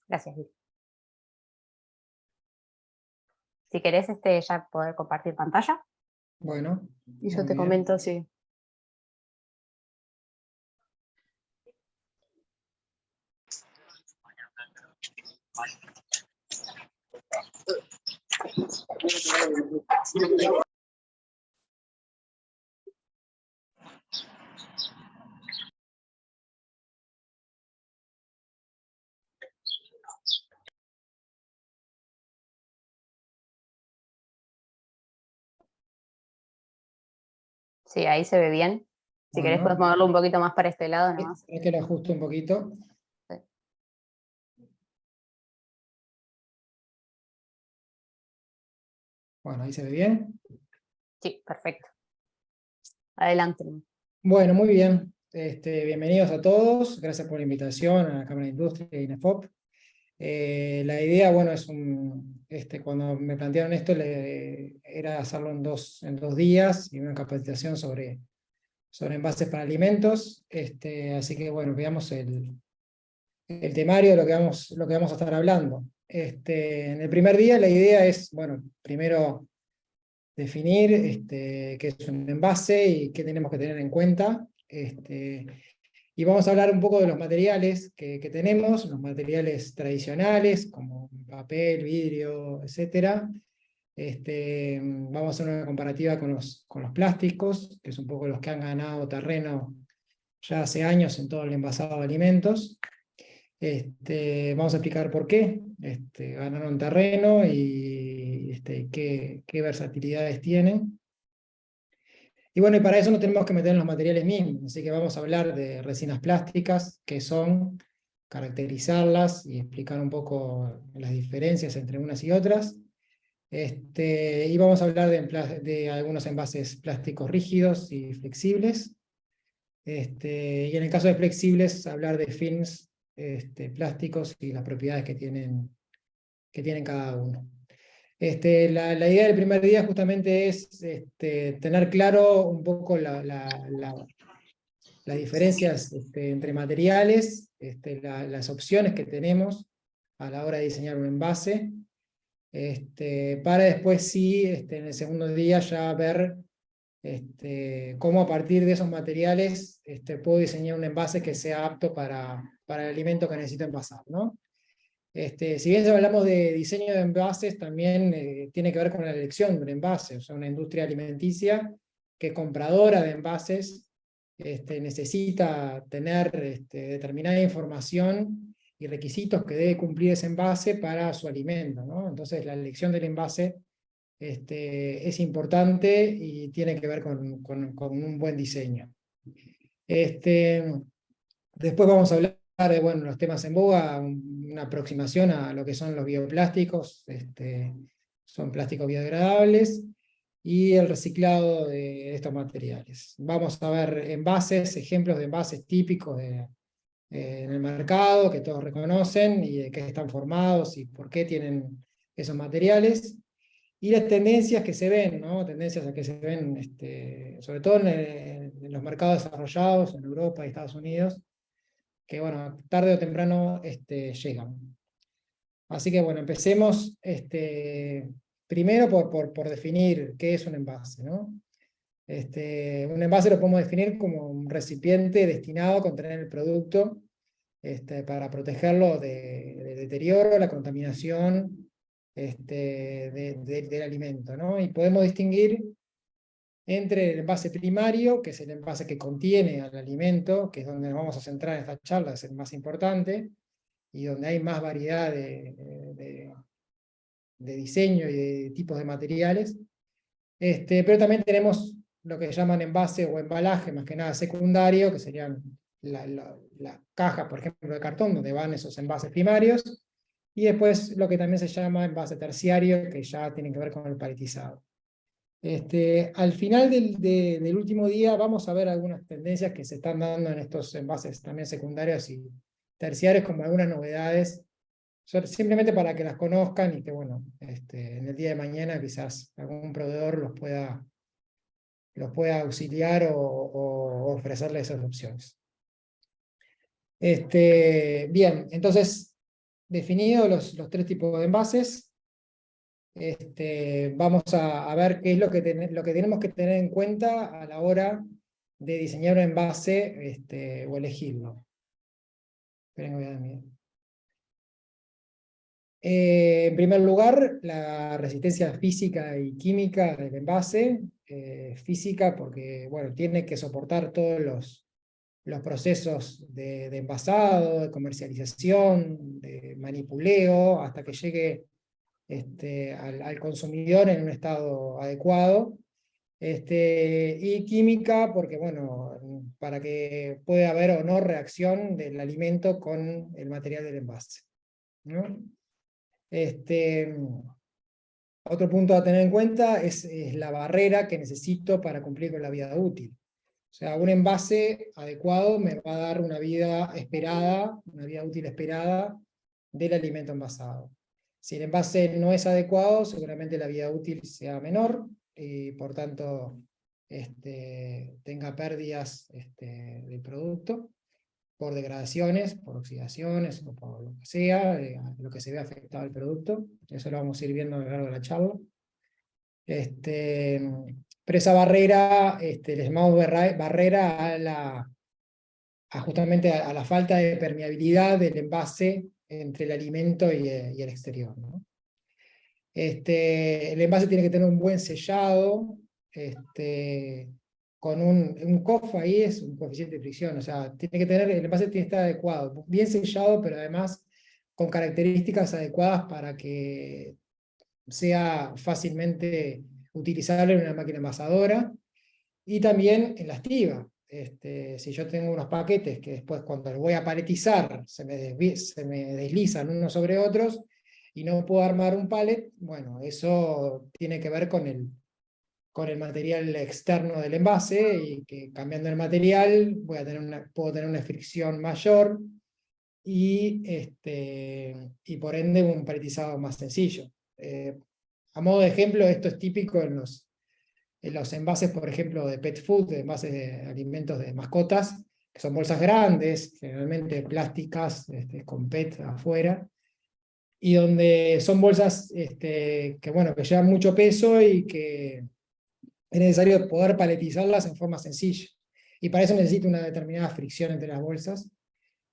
Gracias, Vic. Si querés ya poder compartir pantalla. Bueno. Y yo muy te bien. comento, sí. Sí, ahí se ve bien. Si querés Bueno, puedes moverlo un poquito más para este lado nomás. es que lo ajusto un poquito. Sí. Bueno, ahí se ve bien. Sí, perfecto. Adelante. Bueno, muy bien. Bienvenidos a todos. Gracias por la invitación a la Cámara de Industria y INEFOP. La idea, bueno, cuando me plantearon esto, era hacerlo en dos días y una capacitación sobre envases para alimentos. Así que, bueno, veamos el temario de lo que vamos a estar hablando. En el primer día la idea es, bueno, primero definir qué es un envase y qué tenemos que tener en cuenta. Y vamos a hablar un poco de los materiales que tenemos, los materiales tradicionales, como papel, vidrio, etc. Vamos a hacer una comparativa con los plásticos, que es un poco los que han ganado terreno ya hace años en todo el envasado de alimentos. Vamos a explicar por qué ganaron terreno y qué versatilidades tienen. Y bueno, y para eso nos tenemos que meter en los materiales mismos, así que vamos a hablar de resinas plásticas, qué son, caracterizarlas y explicar un poco las diferencias entre unas y otras. Y vamos a hablar de algunos envases plásticos rígidos y flexibles. Y en el caso de flexibles, hablar de films plásticos y las propiedades que tienen cada uno. La idea del primer día justamente es tener claro un poco las diferencias entre materiales, las opciones que tenemos a la hora de diseñar un envase, para después sí, en el segundo día ya ver cómo a partir de esos materiales puedo diseñar un envase que sea apto para el alimento que necesito envasar, ¿no? Si bien hablamos de diseño de envases, también tiene que ver con la elección de un envase, o sea, una industria alimenticia que compradora de envases necesita tener determinada información y requisitos que debe cumplir ese envase para su alimento, ¿no? Entonces la elección del envase es importante y tiene que ver con un buen diseño. Después vamos a hablar de bueno, los temas en boga, una aproximación a lo que son los bioplásticos, son plásticos biodegradables, y el reciclado de estos materiales. Vamos a ver envases, ejemplos de envases típicos en el mercado, que todos reconocen, y de qué están formados y por qué tienen esos materiales. Y las tendencias que se ven, ¿no? Tendencias a que se ven, sobre todo en los mercados desarrollados, en Europa y Estados Unidos, que bueno, tarde o temprano llegan. Así que bueno, empecemos primero por definir qué es un envase, ¿no? Un envase lo podemos definir como un recipiente destinado a contener el producto para protegerlo del deterioro, la contaminación del alimento, ¿no? Y podemos distinguir entre el envase primario, que es el envase que contiene al alimento, que es donde nos vamos a centrar en esta charla, es el más importante, y donde hay más variedad de diseño y de tipos de materiales. Pero también tenemos lo que llaman envase o embalaje, más que nada secundario, que serían las cajas, por ejemplo, de cartón, donde van esos envases primarios, y después lo que también se llama envase terciario, que ya tiene que ver con el paletizado. Al final del último día vamos a ver algunas tendencias que se están dando en estos envases también secundarios y terciarios, como algunas novedades, simplemente para que las conozcan y que bueno, en el día de mañana quizás algún proveedor los pueda auxiliar o ofrecerles esas opciones. Bien, entonces definidos los tres tipos de envases, vamos a ver qué es lo que tenemos que tener en cuenta a la hora de diseñar un envase o elegirlo. Esperen que voy a dar en primer lugar, la resistencia física y química del envase. Física porque bueno, tiene que soportar todos los procesos de envasado, de comercialización, de manipuleo, hasta que llegue al consumidor en un estado adecuado. Y química, porque bueno, para que pueda haber o no reacción del alimento con el material del envase, ¿no? Otro punto a tener en cuenta es la barrera que necesito para cumplir con la vida útil. O sea, un envase adecuado me va a dar una vida esperada, una vida útil esperada del alimento envasado. Si el envase no es adecuado, seguramente la vida útil sea menor y por tanto tenga pérdidas del producto por degradaciones, por oxidaciones o por lo que sea, lo que se ve afectado al producto. Eso lo vamos a ir viendo a lo largo de la charla. Pero esa barrera, le llamamos barrera justamente a la falta de permeabilidad del envase entre el alimento y el exterior, ¿no? El envase tiene que tener un buen sellado, con un COF ahí, es un coeficiente de fricción, o sea, el envase tiene que estar adecuado, bien sellado, pero además con características adecuadas para que sea fácilmente utilizable en una máquina envasadora, y también elastiva. Si yo tengo unos paquetes que después cuando los voy a paletizar se me deslizan unos sobre otros y no puedo armar un pallet, bueno, eso tiene que ver con el material externo del envase, y que cambiando el material puedo tener una fricción mayor y por ende un paletizado más sencillo. A modo de ejemplo, esto es típico en los envases, por ejemplo, de pet food, de envases de alimentos de mascotas, que son bolsas grandes, generalmente plásticas, con PET afuera, y donde son bolsas bueno, que llevan mucho peso y que es necesario poder paletizarlas en forma sencilla. Y para eso necesito una determinada fricción entre las bolsas.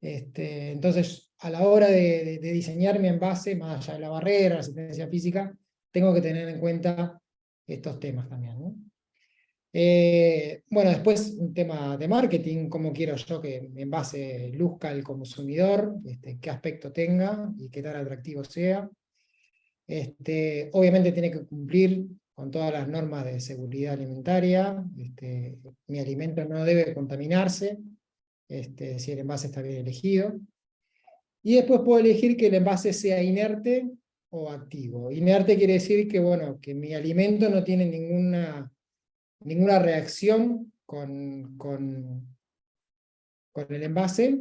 Entonces, a la hora de diseñar mi envase, más allá de la barrera, la resistencia física, tengo que tener en cuenta estos temas también, ¿no? Bueno, después un tema de marketing, cómo quiero yo que mi envase luzca al consumidor, qué aspecto tenga y qué tan atractivo sea. Obviamente tiene que cumplir con todas las normas de seguridad alimentaria. Mi alimento no debe contaminarse, si el envase está bien elegido. Y después puedo elegir que el envase sea inerte o activo. Inerte quiere decir que, bueno, que mi alimento no tiene ninguna reacción con el envase,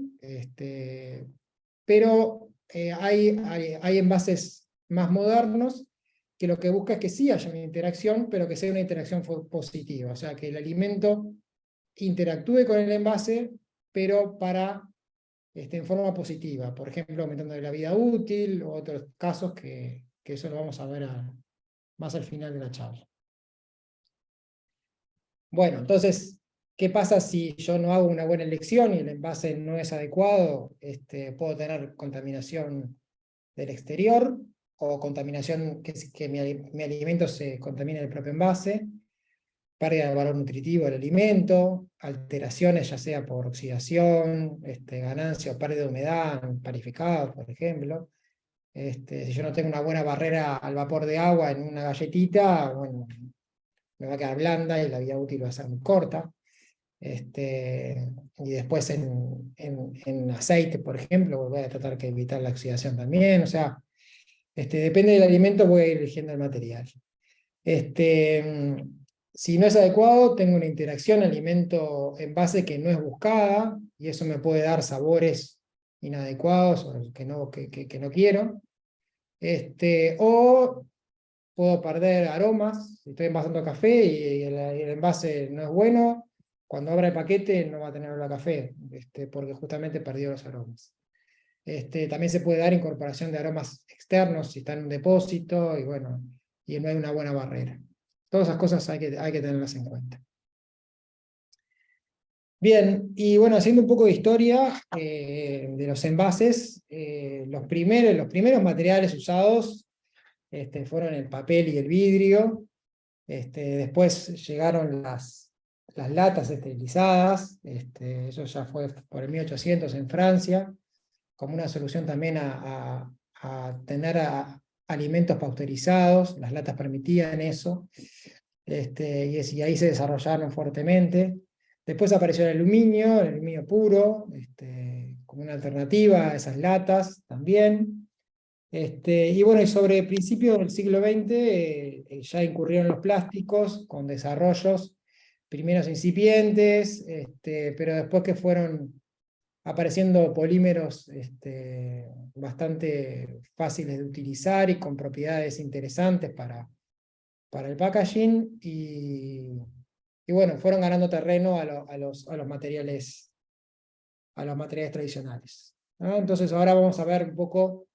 pero hay envases más modernos que lo que busca es que sí haya una interacción, pero que sea una interacción positiva, o sea, que el alimento interactúe con el envase, pero en forma positiva, por ejemplo, aumentando la vida útil, o otros casos que eso lo vamos a ver más al final de la charla. Bueno, entonces, ¿qué pasa si yo no hago una buena elección y el envase no es adecuado? Puedo tener contaminación del exterior, o contaminación que mi alimento se contamine en el propio envase, pérdida de valor nutritivo del alimento, alteraciones ya sea por oxidación, ganancia o pérdida de humedad en panificados, por ejemplo. Si yo no tengo una buena barrera al vapor de agua en una galletita, bueno, me va a quedar blanda y la vida útil va a ser muy corta. Y después en aceite, por ejemplo, voy a tratar de evitar la oxidación también. O sea, depende del alimento, voy a ir eligiendo el material. Si no es adecuado, tengo una interacción alimento-envase que no es buscada, y eso me puede dar sabores inadecuados o que no quiero. O puedo perder aromas, si estoy envasando café y el envase no es bueno, cuando abra el paquete no va a tener olor a café, porque justamente perdió los aromas. También se puede dar incorporación de aromas externos si está en un depósito, y bueno, y no hay una buena barrera. Todas esas cosas hay que tenerlas en cuenta. Bien, y bueno, haciendo un poco de historia de los envases, los primeros materiales usados fueron el papel y el vidrio. Después llegaron las latas esterilizadas, eso ya fue por el 1800 en Francia, como una solución también a tener alimentos pasteurizados. Las latas permitían eso, y ahí se desarrollaron fuertemente. Después apareció el aluminio puro, como una alternativa a esas latas también. Y bueno, y sobre principios del siglo XX ya incurrieron los plásticos con desarrollos primeros incipientes, pero después que fueron apareciendo polímeros bastante fáciles de utilizar y con propiedades interesantes para el packaging, y bueno, fueron ganando terreno a los materiales tradicionales, ¿no? Entonces ahora vamos a ver un poco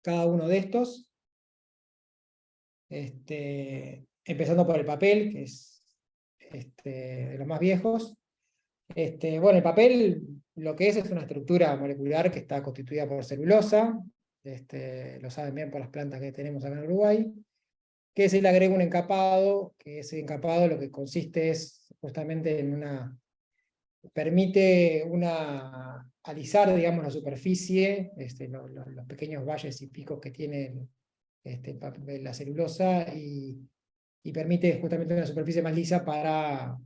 cada uno de estos, empezando por el papel, que es de los más viejos. Bueno, el papel lo que es una estructura molecular que está constituida por celulosa, lo saben bien por las plantas que tenemos acá en Uruguay, que se le agrega un encapado, que ese encapado lo que consiste es justamente permite alisar, digamos, la superficie, los pequeños valles y picos que tiene la celulosa, y permite justamente una superficie más lisa para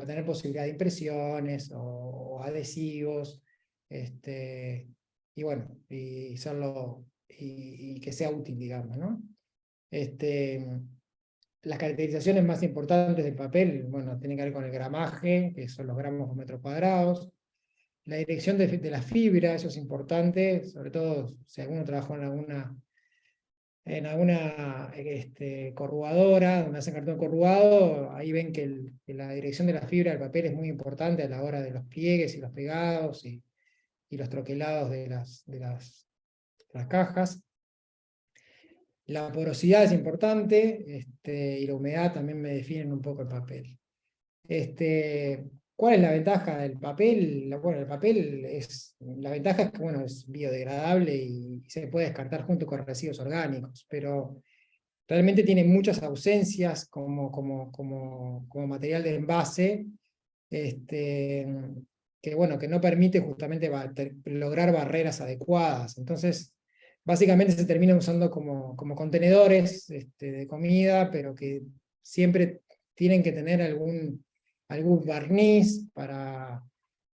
tener posibilidad de impresiones o adhesivos, y bueno, y que sea útil, digamos, ¿no? Las caracterizaciones más importantes del papel, bueno, tienen que ver con el gramaje, que son los gramos por metro cuadrados, la dirección de la fibra, eso es importante, sobre todo si alguno trabajó en alguna corrugadora, donde hacen cartón corrugado. Ahí ven que la dirección de la fibra del papel es muy importante a la hora de los pliegues y los pegados y los troquelados de las cajas. La porosidad es importante, y la humedad también me definen un poco el papel. ¿Cuál es la ventaja del papel? Bueno, la ventaja es que, bueno, es biodegradable y se puede descartar junto con residuos orgánicos, pero realmente tiene muchas ausencias como material de envase, que, bueno, que no permite justamente lograr barreras adecuadas. Entonces, básicamente se termina usando como contenedores de comida, pero que siempre tienen que tener algún barniz para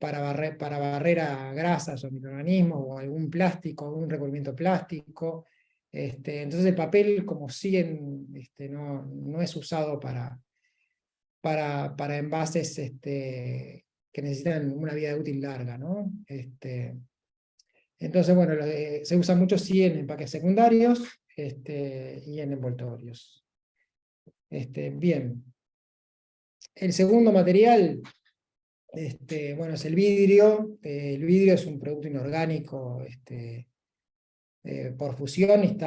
barrer a grasas o microorganismos, o algún plástico, algún recubrimiento plástico. Entonces el papel, como siguen, no es usado para envases que necesitan una vida útil larga, ¿no? Entonces, bueno, se usa mucho sí en empaques secundarios, y en envoltorios. Bien. El segundo material, bueno, es el vidrio. El vidrio es un producto inorgánico por fusión, y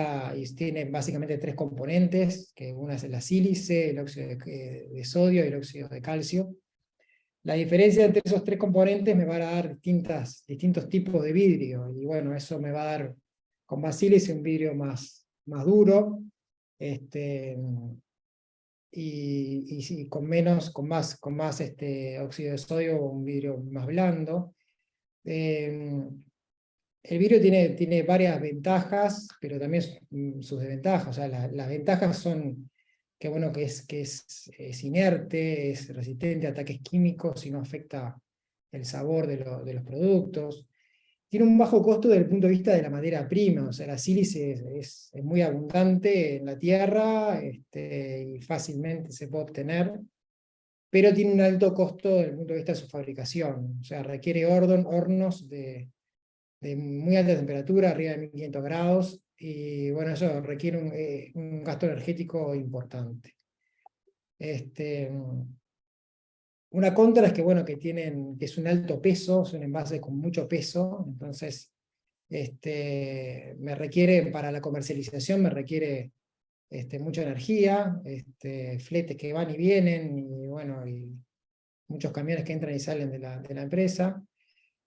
tiene básicamente tres componentes, que una es la sílice, el óxido de sodio y el óxido de calcio. La diferencia entre esos tres componentes me va a dar distintos tipos de vidrio, y bueno, eso me va a dar con más sílice un vidrio más duro, y sí, con más óxido de sodio, un vidrio más blando. El vidrio tiene varias ventajas, pero también sus desventajas. O sea, las ventajas son que, bueno, que es inerte, es resistente a ataques químicos y no afecta el sabor de los productos. Tiene un bajo costo desde el punto de vista de la materia prima. O sea, la sílice es muy abundante en la tierra, y fácilmente se puede obtener, pero tiene un alto costo desde el punto de vista de su fabricación. O sea, requiere hornos de muy alta temperatura, arriba de 1500 grados, y bueno, eso requiere un gasto energético importante. Una contra es que, bueno, que es un alto peso, es un envase con mucho peso, entonces me requiere, para la comercialización me requiere mucha energía, fletes que van y vienen, y bueno, y muchos camiones que entran y salen de la empresa,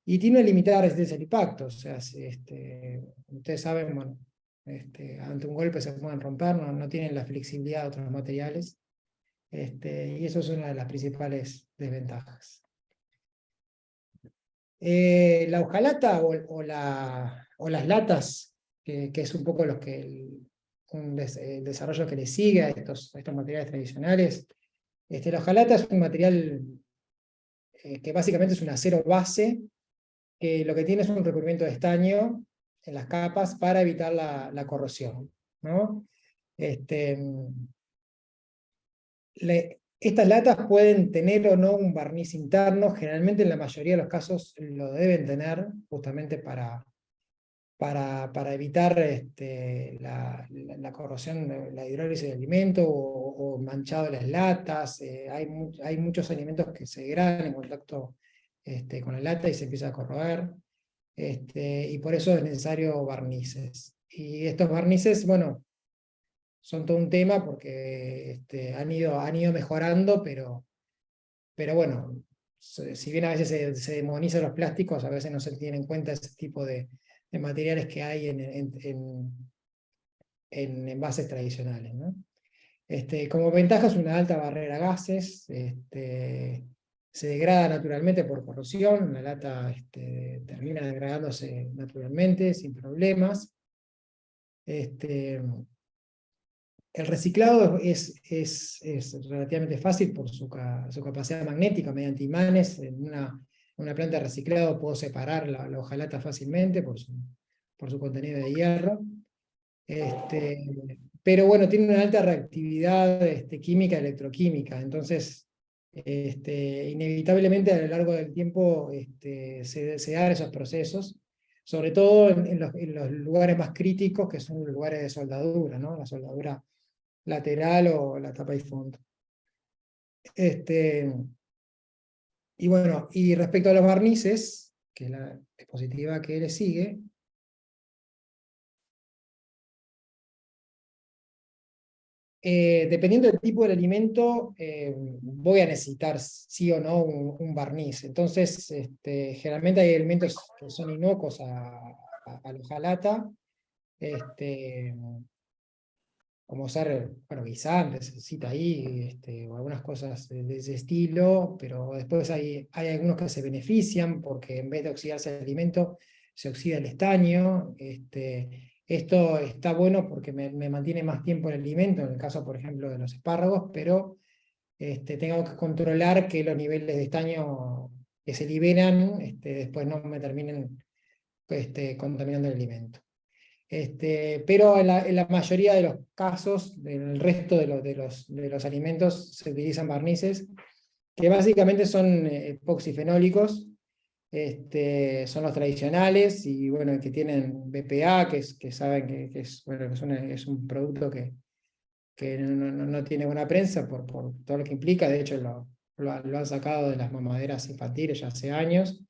y tiene una limitada resistencia al impacto, o sea, ustedes saben, bueno, ante un golpe se pueden romper, no tienen la flexibilidad de otros materiales, y eso es una de las principales desventajas. La hojalata o las latas, que es un poco el desarrollo que le sigue a estos materiales tradicionales. La hojalata es un material que básicamente es un acero base, que lo que tiene es un recubrimiento de estaño en las capas para evitar la corrosión, ¿no? Estas latas pueden tener o no un barniz interno, generalmente en la mayoría de los casos lo deben tener, justamente para evitar la corrosión, la hidrólisis del alimento o manchado de las latas. Hay muchos alimentos que se degradan en contacto con la lata y se empieza a corroer, y por eso es necesario barnices. Y estos barnices, bueno, son todo un tema porque han ido mejorando, pero bueno, si bien a veces se demonizan los plásticos, a veces no se tiene en cuenta ese tipo de materiales que hay en envases tradicionales, ¿no? Como ventaja es una alta barrera a gases, se degrada naturalmente por corrosión, la lata termina degradándose naturalmente, sin problemas. El reciclado es relativamente fácil por su capacidad magnética, mediante imanes. En una planta de reciclado puedo separar la hojalata fácilmente por su contenido de hierro. Pero bueno, tiene una alta reactividad química, electroquímica, entonces inevitablemente a lo largo del tiempo se dan esos procesos, sobre todo en los lugares más críticos, que son los lugares de soldadura, ¿no? La soldadura lateral o la tapa y fondo. Y bueno, y respecto a los barnices, que es la diapositiva que le sigue, dependiendo del tipo del alimento, voy a necesitar sí o no un barniz. Entonces, generalmente hay alimentos que son inocuos a la hojalata, como ser, bueno, guisantes, cita ahí, o algunas cosas de ese estilo, pero después hay algunos que se benefician porque en vez de oxidarse el alimento, se oxida el estaño. Esto está bueno porque me mantiene más tiempo el alimento, en el caso, por ejemplo, de los espárragos, pero tengo que controlar que los niveles de estaño que se liberan después no me terminen contaminando el alimento. Pero en la mayoría de los casos, en el resto de los alimentos, se utilizan barnices, que básicamente son epoxifenólicos, son los tradicionales, y bueno, que tienen BPA, que saben que bueno, es un producto que no tiene buena prensa por todo lo que implica. De hecho lo han sacado de las mamaderas infantiles ya hace años.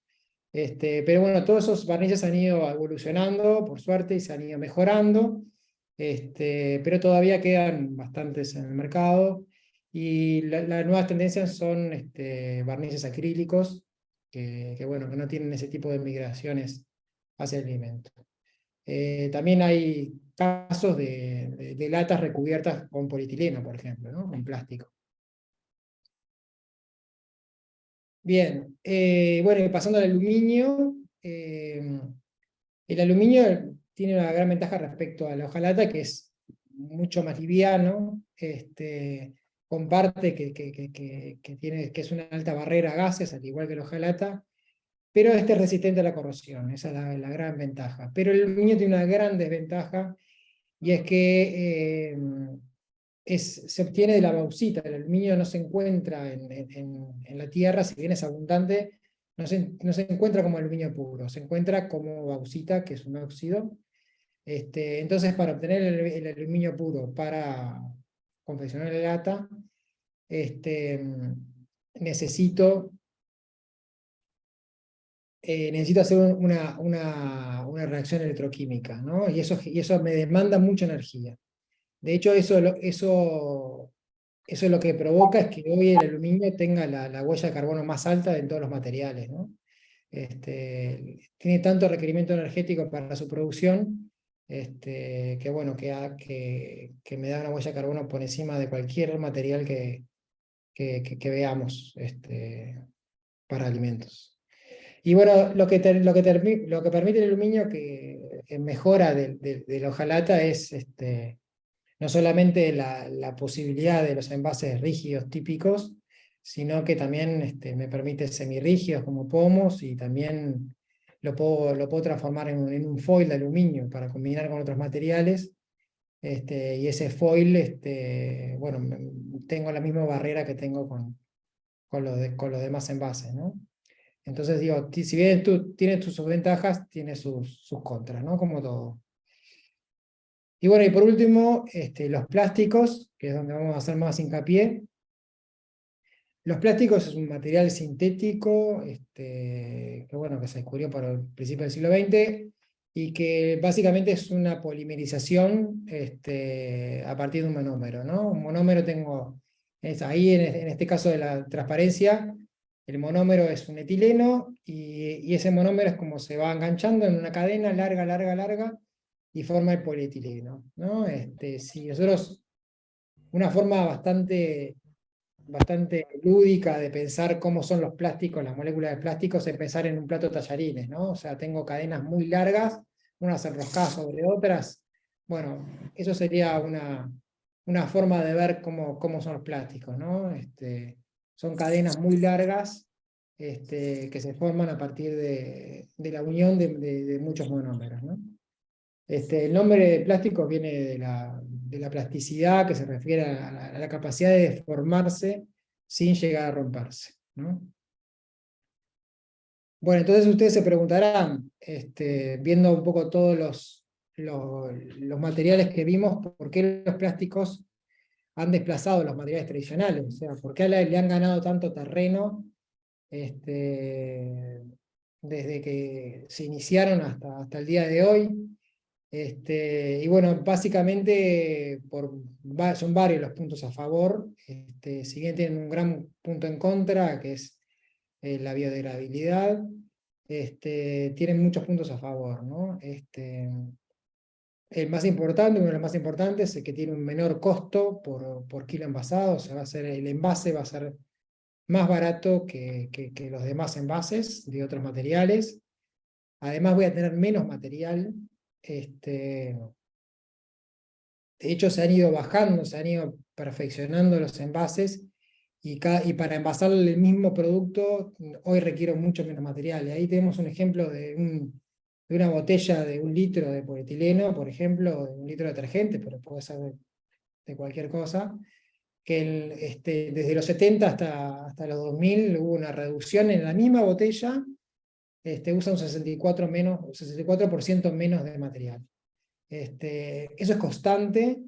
Pero bueno, todos esos barnices han ido evolucionando, por suerte, y se han ido mejorando, pero todavía quedan bastantes en el mercado, y las nuevas tendencias son barnices acrílicos, bueno, que no tienen ese tipo de migraciones hacia el alimento. También hay casos de latas recubiertas con polietileno, por ejemplo, ¿no? Con plástico. Bien, bueno, y pasando al aluminio, el aluminio tiene una gran ventaja respecto a la hojalata, que es mucho más liviano, comparte que es una alta barrera a gases, al igual que la hojalata, pero es resistente a la corrosión, esa es la gran ventaja. Pero el aluminio tiene una gran desventaja, y es que se obtiene de la bauxita. El aluminio no se encuentra en la tierra, si bien es abundante, no se encuentra como aluminio puro, se encuentra como bauxita, que es un óxido. Entonces, para obtener el aluminio puro para confeccionar la lata, necesito hacer una reacción electroquímica, ¿no? Y eso me demanda mucha energía. De hecho, eso lo que provoca es que hoy el aluminio tenga la huella de carbono más alta de todos los materiales, ¿no? Tiene tanto requerimiento energético para su producción, que bueno, que me da una huella de carbono por encima de cualquier material que veamos para alimentos. Y bueno, lo que permite el aluminio que mejora de la hojalata es no solamente la posibilidad de los envases rígidos típicos, sino que también me permite semirrígidos como pomos, y también lo puedo transformar en un foil de aluminio para combinar con otros materiales. Y ese foil, bueno, tengo la misma barrera que tengo con los demás envases, ¿no? Entonces digo, si bien tiene sus ventajas, tiene sus contras, ¿no? Como todo. Y bueno, y por último, los plásticos, que es donde vamos a hacer más hincapié. Los plásticos es un material sintético, que bueno, que se descubrió para el principio del siglo XX, y que básicamente es una polimerización a partir de un monómero, ¿no? Un monómero ahí en este caso de la transparencia, el monómero es un etileno, y ese monómero es como se va enganchando en una cadena larga, larga, larga, y forma el polietileno, ¿no? Si nosotros, una forma bastante lúdica de pensar cómo son los plásticos, las moléculas de plásticos, es pensar en un plato de tallarines, ¿no? O sea, tengo cadenas muy largas, unas enroscadas sobre otras. Bueno, eso sería una forma de ver cómo son los plásticos, ¿no? Son cadenas muy largas, que se forman a partir de la unión de muchos monómeros, ¿no? El nombre de plástico viene de la plasticidad, que se refiere a la capacidad de deformarse sin llegar a romperse, ¿no? Bueno, entonces ustedes se preguntarán, viendo un poco todos los materiales que vimos, ¿por qué los plásticos han desplazado los materiales tradicionales? O sea, ¿por qué le han ganado tanto terreno desde que se iniciaron hasta el día de hoy? Y bueno, básicamente son varios los puntos a favor. Si bien tienen un gran punto en contra, que es la biodegradabilidad, tienen muchos puntos a favor, ¿no? El más importante, uno de los más importantes, es que tiene un menor costo por kilo envasado. O sea, el envase va a ser más barato que los demás envases de otros materiales. Además voy a tener menos material. De hecho, se han ido bajando, se han ido perfeccionando los envases, y para envasar el mismo producto hoy requiero mucho menos material. Y ahí tenemos un ejemplo de una botella de 1 litro de polietileno, por ejemplo, de 1 litro de detergente, pero puede ser de cualquier cosa, que desde los 70 hasta los 2000 hubo una reducción en la misma botella, usa un 64% menos de material. Eso es constante.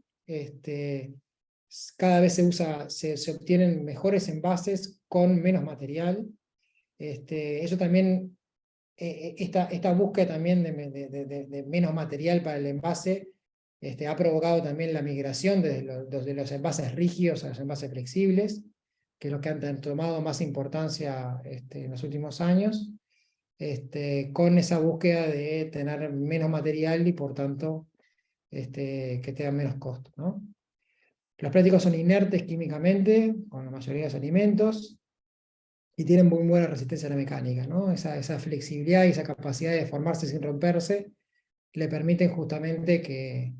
Cada vez se obtienen mejores envases con menos material. Eso también, esta búsqueda también de menos material para el envase, ha provocado también la migración de los envases rígidos a los envases flexibles, que es lo que han tomado más importancia en los últimos años, con esa búsqueda de tener menos material y por tanto que tengan menos costo, ¿no? Los plásticos son inertes químicamente, con la mayoría de los alimentos, y tienen muy buena resistencia a la mecánica, ¿no? Esa flexibilidad y esa capacidad de formarse sin romperse le permiten justamente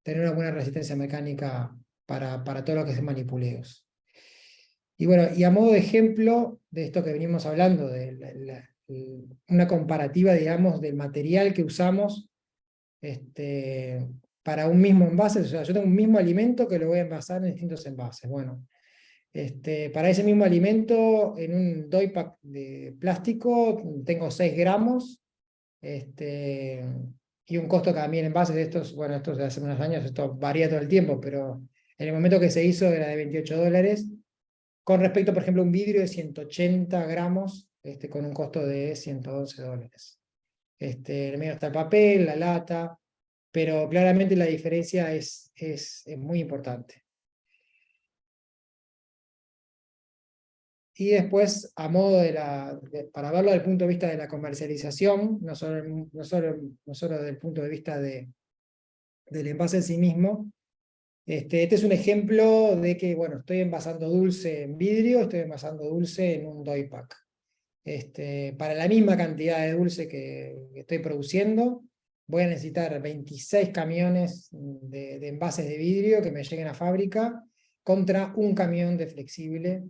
tener una buena resistencia mecánica para todo lo que es manipuleos. Y bueno, y a modo de ejemplo de esto que venimos hablando, de una comparativa, digamos, del material que usamos para un mismo envase. O sea, yo tengo un mismo alimento que lo voy a envasar en distintos envases. Bueno, para ese mismo alimento, en un doypack de plástico, tengo 6 gramos, y un costo cada 1000 envases de estos. Bueno, estos de hace unos años, esto varía todo el tiempo, pero en el momento que se hizo era de $28. con respecto, por ejemplo, a un vidrio de 180 gramos, con un costo de $111. En el medio está el papel, la lata, pero claramente la diferencia es muy importante. Y después, a modo para verlo desde el punto de vista de la comercialización, no solo desde el punto de vista del envase en sí mismo, este es un ejemplo de que, bueno, estoy envasando dulce en vidrio, estoy envasando dulce en un doy pack. Para la misma cantidad de dulce que estoy produciendo, voy a necesitar 26 camiones de envases de vidrio que me lleguen a fábrica contra un camión de flexible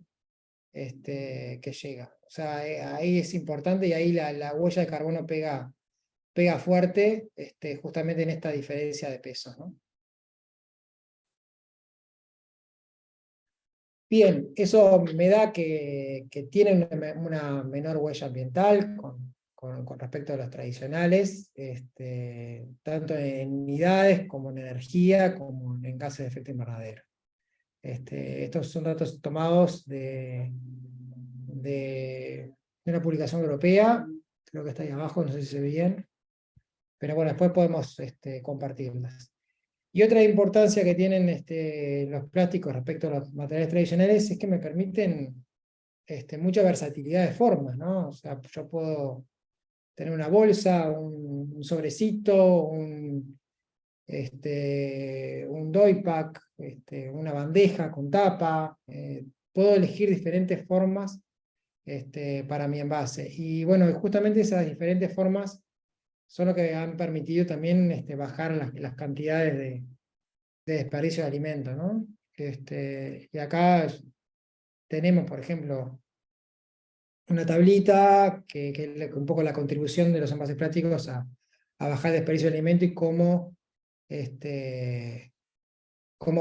que llega. O sea, ahí es importante y ahí la huella de carbono pega fuerte, justamente en esta diferencia de pesos, ¿no? Bien, eso me da que tienen una menor huella ambiental con respecto a los tradicionales, tanto en unidades como en energía, como en gases de efecto invernadero. Estos son datos tomados de una publicación europea, creo que está ahí abajo, no sé si se ve bien, pero bueno, después podemos compartirlas. Y otra importancia que tienen los plásticos respecto a los materiales tradicionales es que me permiten mucha versatilidad de formas, ¿no? O sea, yo puedo tener una bolsa, un sobrecito, un doy pack, una bandeja con tapa, puedo elegir diferentes formas para mi envase. Y bueno, justamente esas diferentes formas son lo que han permitido también bajar las cantidades de desperdicio de alimentos, ¿no? Y acá tenemos, por ejemplo, una tablita que es un poco la contribución de los envases plásticos a bajar el desperdicio de alimentos y cómo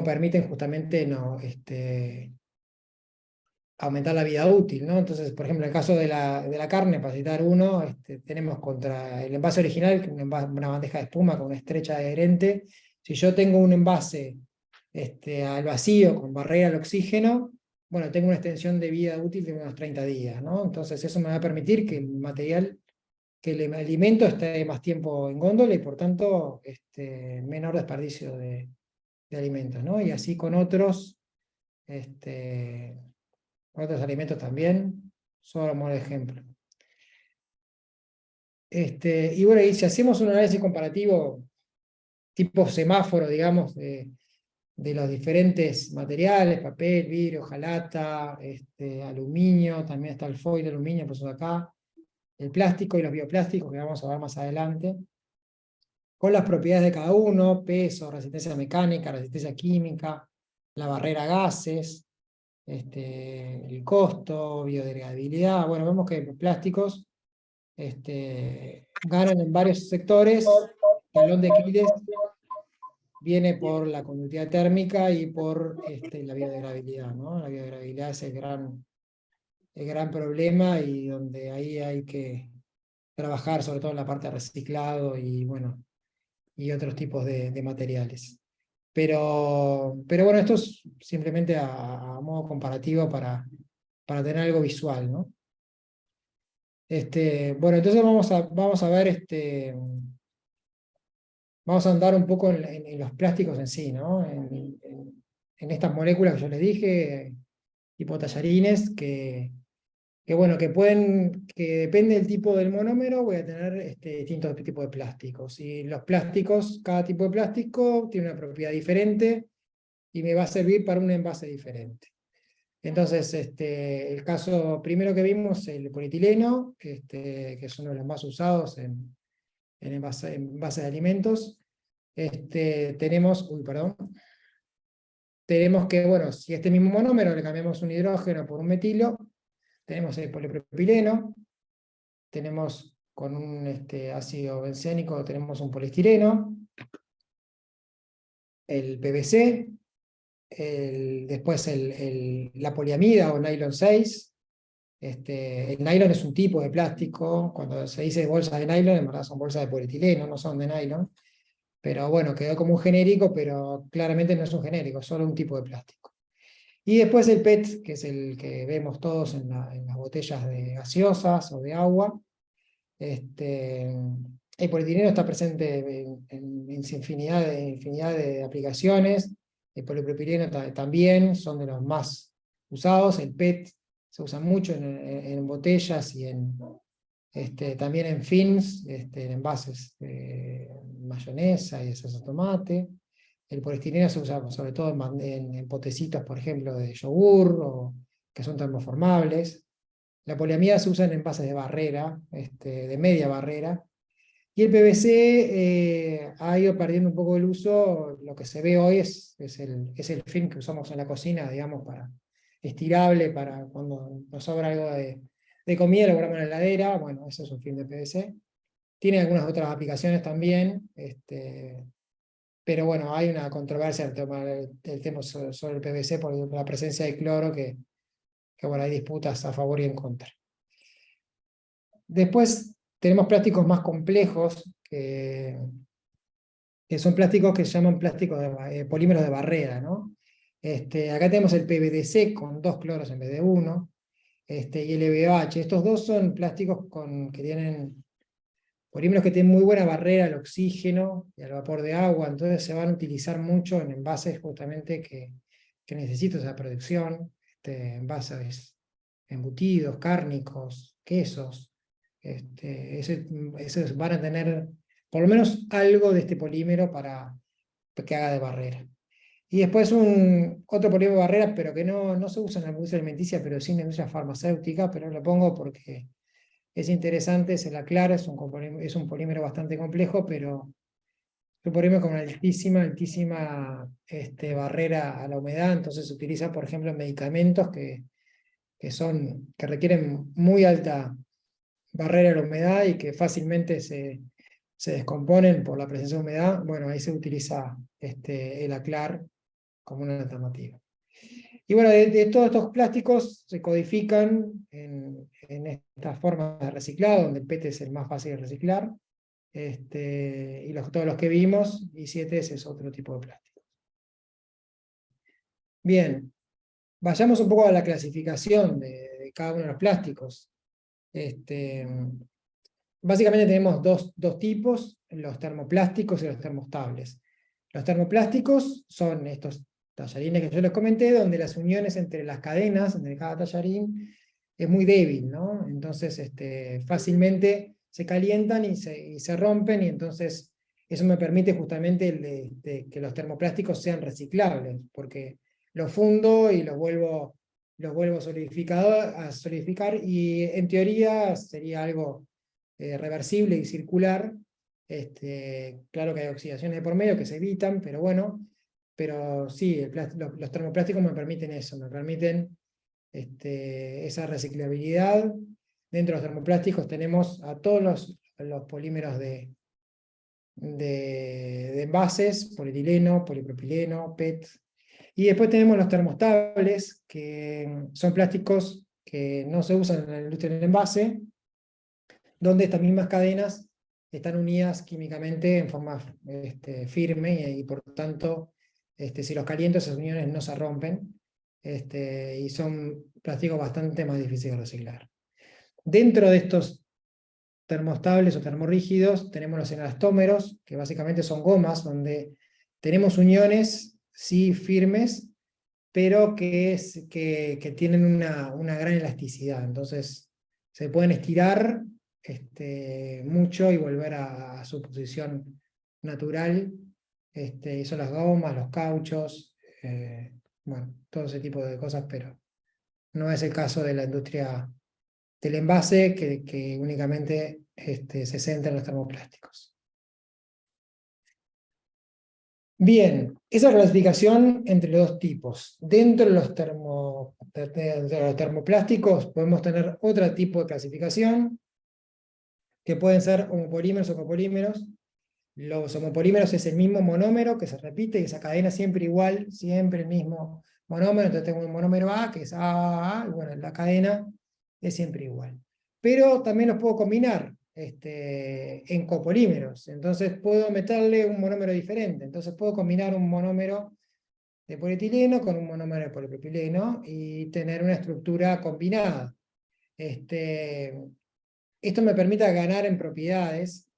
permiten justamente no, aumentar la vida útil, ¿no? Entonces, por ejemplo, en el caso de la carne, para citar uno, tenemos contra el envase original, que es una bandeja de espuma con una estrecha adherente. Si yo tengo un envase al vacío con barrera al oxígeno, bueno, tengo una extensión de vida útil de unos 30 días, ¿no? Entonces eso me va a permitir que el alimento esté más tiempo en góndola y por tanto menor desperdicio de alimentos, ¿no? Y así con otros alimentos también, solo como ejemplo. Y bueno, y si hacemos un análisis comparativo tipo semáforo, digamos, de los diferentes materiales, papel, vidrio, hojalata, aluminio, también está el foil de aluminio, por eso acá, el plástico y los bioplásticos, que vamos a ver más adelante, con las propiedades de cada uno, peso, resistencia mecánica, resistencia química, la barrera a gases, el costo, biodegradabilidad. Bueno, vemos que los plásticos ganan en varios sectores. Talón de Aquiles viene por la conductividad térmica y por la biodegradabilidad, ¿no? La biodegradabilidad es el gran problema y donde ahí hay que trabajar, sobre todo en la parte de reciclado y, bueno, y otros tipos de materiales. Pero bueno, esto es simplemente a modo comparativo para tener algo visual, ¿no? Bueno, entonces vamos a ver, vamos a andar un poco en los plásticos en sí, ¿no? En estas moléculas que yo les dije, tipo tallarines, bueno, que depende del tipo del monómero, voy a tener distintos tipos de plásticos. Y los plásticos, cada tipo de plástico tiene una propiedad diferente y me va a servir para un envase diferente. Entonces, el caso primero que vimos, el polietileno, que es uno de los más usados en envase de alimentos. Tenemos que, bueno, si este mismo monómero le cambiamos un hidrógeno por un metilo, tenemos el polipropileno, tenemos con un ácido bencénico, tenemos un poliestireno, el PVC, después la poliamida o nylon 6. El nylon es un tipo de plástico, cuando se dice bolsas de nylon, en verdad son bolsas de polietileno, no son de nylon, pero bueno, quedó como un genérico, pero claramente no es un genérico, es solo un tipo de plástico. Y después el PET, que es el que vemos todos en las botellas de gaseosas o de agua. El polietileno está presente en infinidad de aplicaciones. El polipropileno también son de los más usados. El PET se usa mucho en botellas y también en films, en envases de mayonesa y de salsa de tomate. El poliestireno se usa sobre todo en potecitos, por ejemplo, de yogur, o que son termoformables. La poliamida se usa en envases de barrera, de media barrera. Y el PVC ha ido perdiendo un poco el uso. Lo que se ve hoy es el film que usamos en la cocina, digamos, estirable, para cuando nos sobra algo de comida, lo guardamos en la heladera. Bueno, eso es un film de PVC. Tiene algunas otras aplicaciones también, pero bueno, hay una controversia el tema sobre el PVC por la presencia de cloro, que bueno, hay disputas a favor y en contra. Después tenemos plásticos más complejos, que son plásticos que se llaman polímeros de barrera, ¿no? Acá tenemos el PVDC con 2 cloros en vez de 1, y el EVOH. Estos dos son plásticos que tienen polímeros que tienen muy buena barrera al oxígeno y al vapor de agua, entonces se van a utilizar mucho en envases justamente que necesitan esa producción, envases embutidos, cárnicos, quesos. Esos van a tener por lo menos algo de este polímero para que haga de barrera. Y después otro polímero de barrera, pero que no se usa en la industria alimenticia, pero sí en la industria farmacéutica, pero lo pongo porque es interesante, es el aclara, es un polímero bastante complejo, pero es un polímero con una altísima barrera a la humedad. Entonces se utiliza, por ejemplo, en medicamentos que requieren muy alta barrera a la humedad y que fácilmente se descomponen por la presencia de humedad. Bueno, ahí se utiliza el aclar como una alternativa. Y bueno, de todos estos plásticos se codifican en estas formas de reciclado, donde el PET es el más fácil de reciclar, y todos los que vimos, y 7 es otro tipo de plástico. Bien, vayamos un poco a la clasificación de cada uno de los plásticos. Básicamente tenemos dos tipos, los termoplásticos y los termostables. Los termoplásticos son estos tallarines que yo les comenté, donde las uniones entre las cadenas de cada tallarín es muy débil, ¿no? Entonces fácilmente se calientan y se rompen, y entonces eso me permite justamente que los termoplásticos sean reciclables, porque los fundo y los vuelvo a solidificar, y en teoría sería algo reversible y circular. Claro que hay oxidaciones de por medio que se evitan, pero bueno, pero sí, los termoplásticos me permiten eso, me permiten esa reciclabilidad. Dentro de los termoplásticos tenemos a todos los polímeros de envases, polietileno, polipropileno, PET, y después tenemos los termostables, que son plásticos que no se usan en la industria del envase, donde estas mismas cadenas están unidas químicamente en forma firme, y por tanto, si los caliento, esas uniones no se rompen, y son plásticos bastante más difíciles de reciclar. Dentro de estos termostables o termorrígidos tenemos los elastómeros, que básicamente son gomas donde tenemos uniones, sí, firmes, pero que tienen una gran elasticidad. Entonces se pueden estirar mucho y volver a su posición natural. Y son las gomas, los cauchos, bueno, todo ese tipo de cosas, pero no es el caso de la industria del envase, que únicamente se centra en los termoplásticos. Bien, esa clasificación entre los dos tipos. Dentro de los termoplásticos podemos tener otro tipo de clasificación, que pueden ser homopolímeros o copolímeros. Los homopolímeros es el mismo monómero que se repite, y esa cadena siempre igual, siempre el mismo monómero. Entonces tengo un monómero A, que es A, y bueno, la cadena es siempre igual. Pero también los puedo combinar en copolímeros, entonces puedo meterle un monómero diferente. Entonces puedo combinar un monómero de polietileno con un monómero de polipropileno y tener una estructura combinada. Esto me permite ganar en propiedades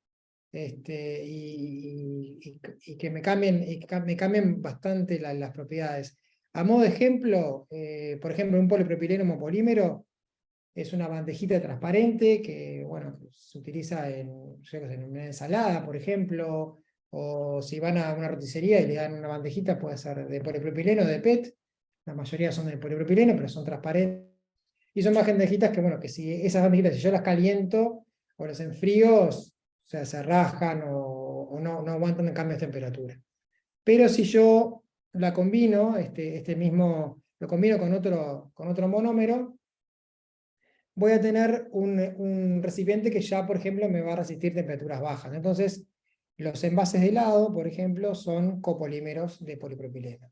y que me cambien bastante las propiedades. A modo de ejemplo, por ejemplo, un polipropileno homopolímero es una bandejita transparente que, bueno, se utiliza en una ensalada, por ejemplo, o si van a una roticería y le dan una bandejita, puede ser de polipropileno o de PET. La mayoría son de polipropileno, pero son transparentes. Y son más bandejitas que, bueno, que si esas bandejitas, si yo las caliento o las enfrío, o sea, se rajan o no aguantan cambios de temperatura. Pero si yo la combino, lo combino con otro monómero, voy a tener un recipiente que ya, por ejemplo, me va a resistir temperaturas bajas. Entonces, los envases de helado, por ejemplo, son copolímeros de polipropileno.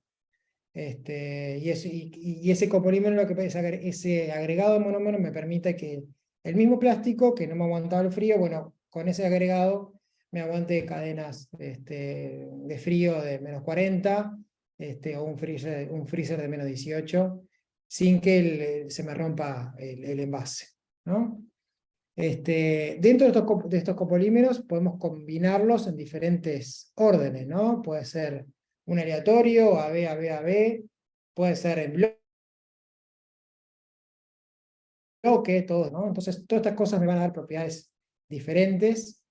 Y ese copolímero, ese agregado de monómero me permite que el mismo plástico, que no me aguantaba el frío, bueno, con ese agregado me aguante cadenas de frío de -40, o un freezer de -18, sin que se me rompa el envase, ¿no? Dentro de estos copolímeros podemos combinarlos en diferentes órdenes, ¿no? Puede ser un aleatorio, AB, AB, AB, puede ser en bloque, todo, ¿no? Entonces, todas estas cosas me van a dar propiedades diferentes.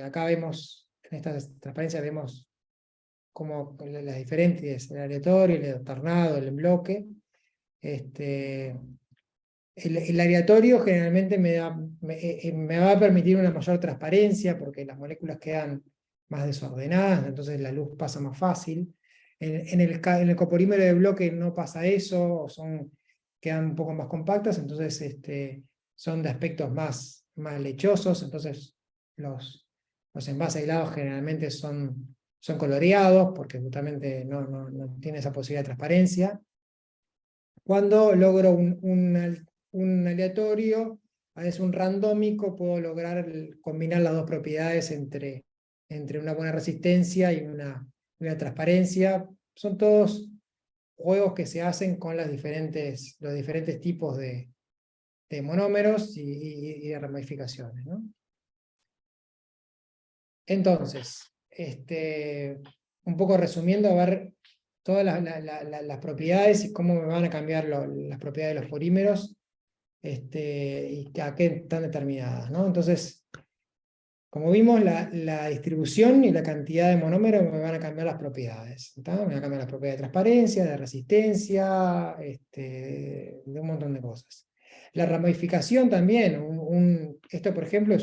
Acá vemos, en esta transparencia vemos como las diferentes, el aleatorio, el alternado, el en bloque. El aleatorio generalmente me va a permitir una mayor transparencia porque las moléculas quedan más desordenadas, entonces la luz pasa más fácil. En el copolímero de bloque no pasa eso, quedan un poco más compactas, entonces son de aspectos más lechosos, entonces los envases aislados generalmente son coloreados porque justamente no tiene esa posibilidad de transparencia. Cuando logro un aleatorio, a veces un randómico, puedo lograr combinar las dos propiedades entre una buena resistencia y una transparencia. Son todos juegos que se hacen con los diferentes tipos de monómeros y de ramificaciones, ¿no? Entonces, un poco resumiendo, a ver todas las propiedades y cómo me van a cambiar las propiedades de los polímeros y a qué están determinadas, ¿no? Entonces, como vimos, la distribución y la cantidad de monómeros me van a cambiar las propiedades. Me van a cambiar las propiedades de transparencia, de resistencia, de un montón de cosas. La ramificación también, esto por ejemplo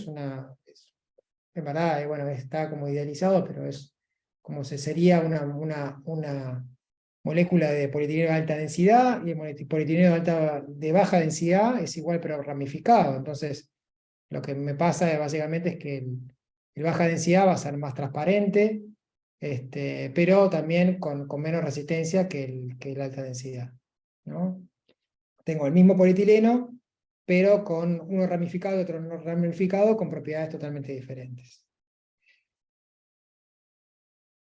en verdad, bueno, está como idealizado, pero es como sería una molécula de polietileno de alta densidad, y el polietileno de baja densidad es igual pero ramificado. Entonces, lo que me pasa básicamente es que el baja densidad va a ser más transparente, pero también con menos resistencia que el alta densidad, ¿no? Tengo el mismo polietileno, pero con uno ramificado y otro no ramificado, con propiedades totalmente diferentes.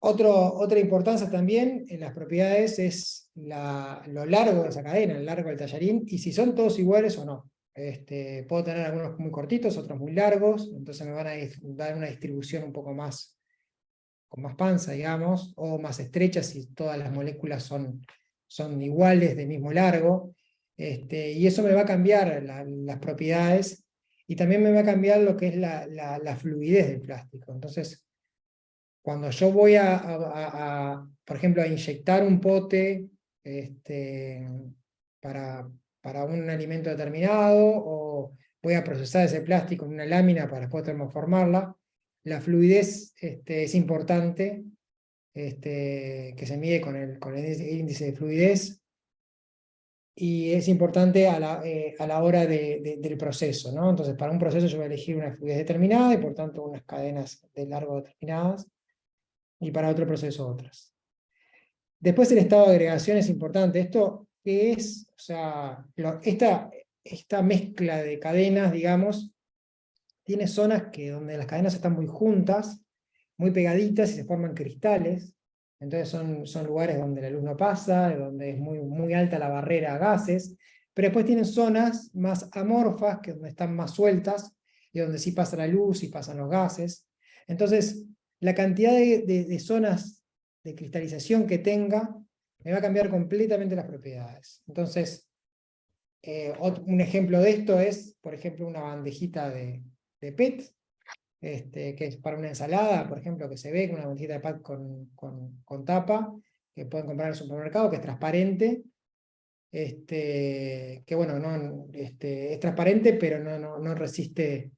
Otra importancia también en las propiedades es lo largo de esa cadena, el largo del tallarín, y si son todos iguales o no. Puedo tener algunos muy cortitos, otros muy largos, entonces me van a dar una distribución un poco más, con más panza, digamos, o más estrecha si todas las moléculas son iguales, de mismo largo, y eso me va a cambiar las propiedades, y también me va a cambiar lo que es la fluidez del plástico. Entonces, cuando yo voy por ejemplo, a inyectar un pote para un alimento determinado, o voy a procesar ese plástico en una lámina para después termoformarla, la fluidez es importante, que se mide con el índice de fluidez, y es importante a la hora del proceso, ¿no? Entonces, para un proceso yo voy a elegir una fluidez determinada, y por tanto unas cadenas de largo determinadas, y para otro proceso otras. Después el estado de agregación es importante. ¿Esto qué es? O sea, esta mezcla de cadenas, digamos, tiene zonas donde las cadenas están muy juntas, muy pegaditas y se forman cristales. entonces son lugares donde la luz no pasa, donde es muy alta la barrera a gases, pero después tienen zonas más amorfas, que donde están más sueltas, y donde sí pasa la luz y pasan los gases. Entonces, la cantidad de zonas de cristalización que tenga me va a cambiar completamente las propiedades. Entonces, un ejemplo de esto es, por ejemplo, una bandejita de PET, que es para una ensalada, por ejemplo, que se ve con una bandejita de PET con tapa, que pueden comprar en el supermercado, que es transparente, que bueno, es transparente, pero no resiste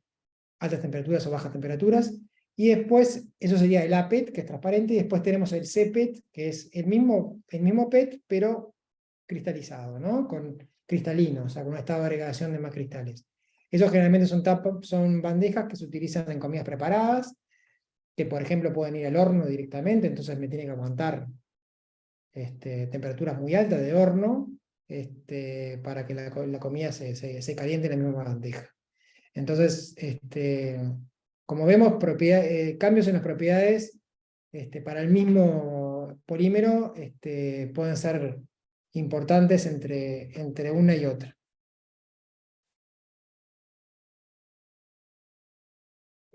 altas temperaturas o bajas temperaturas. Y después, eso sería el APET, que es transparente, y después tenemos el CPET, que es el mismo PET, pero cristalizado, ¿no? Cristalino, o sea, con una estado de agregación de más cristales. Esos generalmente son bandejas que se utilizan en comidas preparadas, que por ejemplo pueden ir al horno directamente, entonces me tienen que aguantar temperaturas muy altas de horno, para que la comida se caliente en la misma bandeja. Entonces, como vemos, cambios en las propiedades para el mismo polímero pueden ser importantes entre una y otra.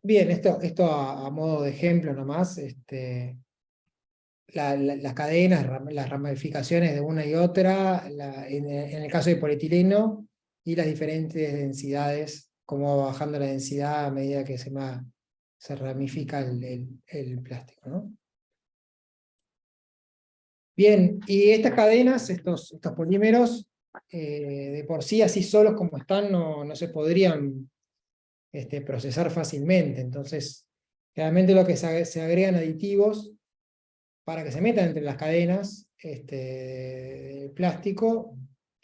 Bien, esto a modo de ejemplo nomás, las cadenas, las ramificaciones de una y otra, en el caso de polietileno, y las diferentes densidades, cómo va bajando la densidad a medida que se ramifica el plástico, ¿no? Bien, y estas cadenas, estos polímeros, de por sí, así solos como están, no se podrían procesar fácilmente. Entonces, realmente lo que se agregan aditivos para que se metan entre las cadenas del plástico,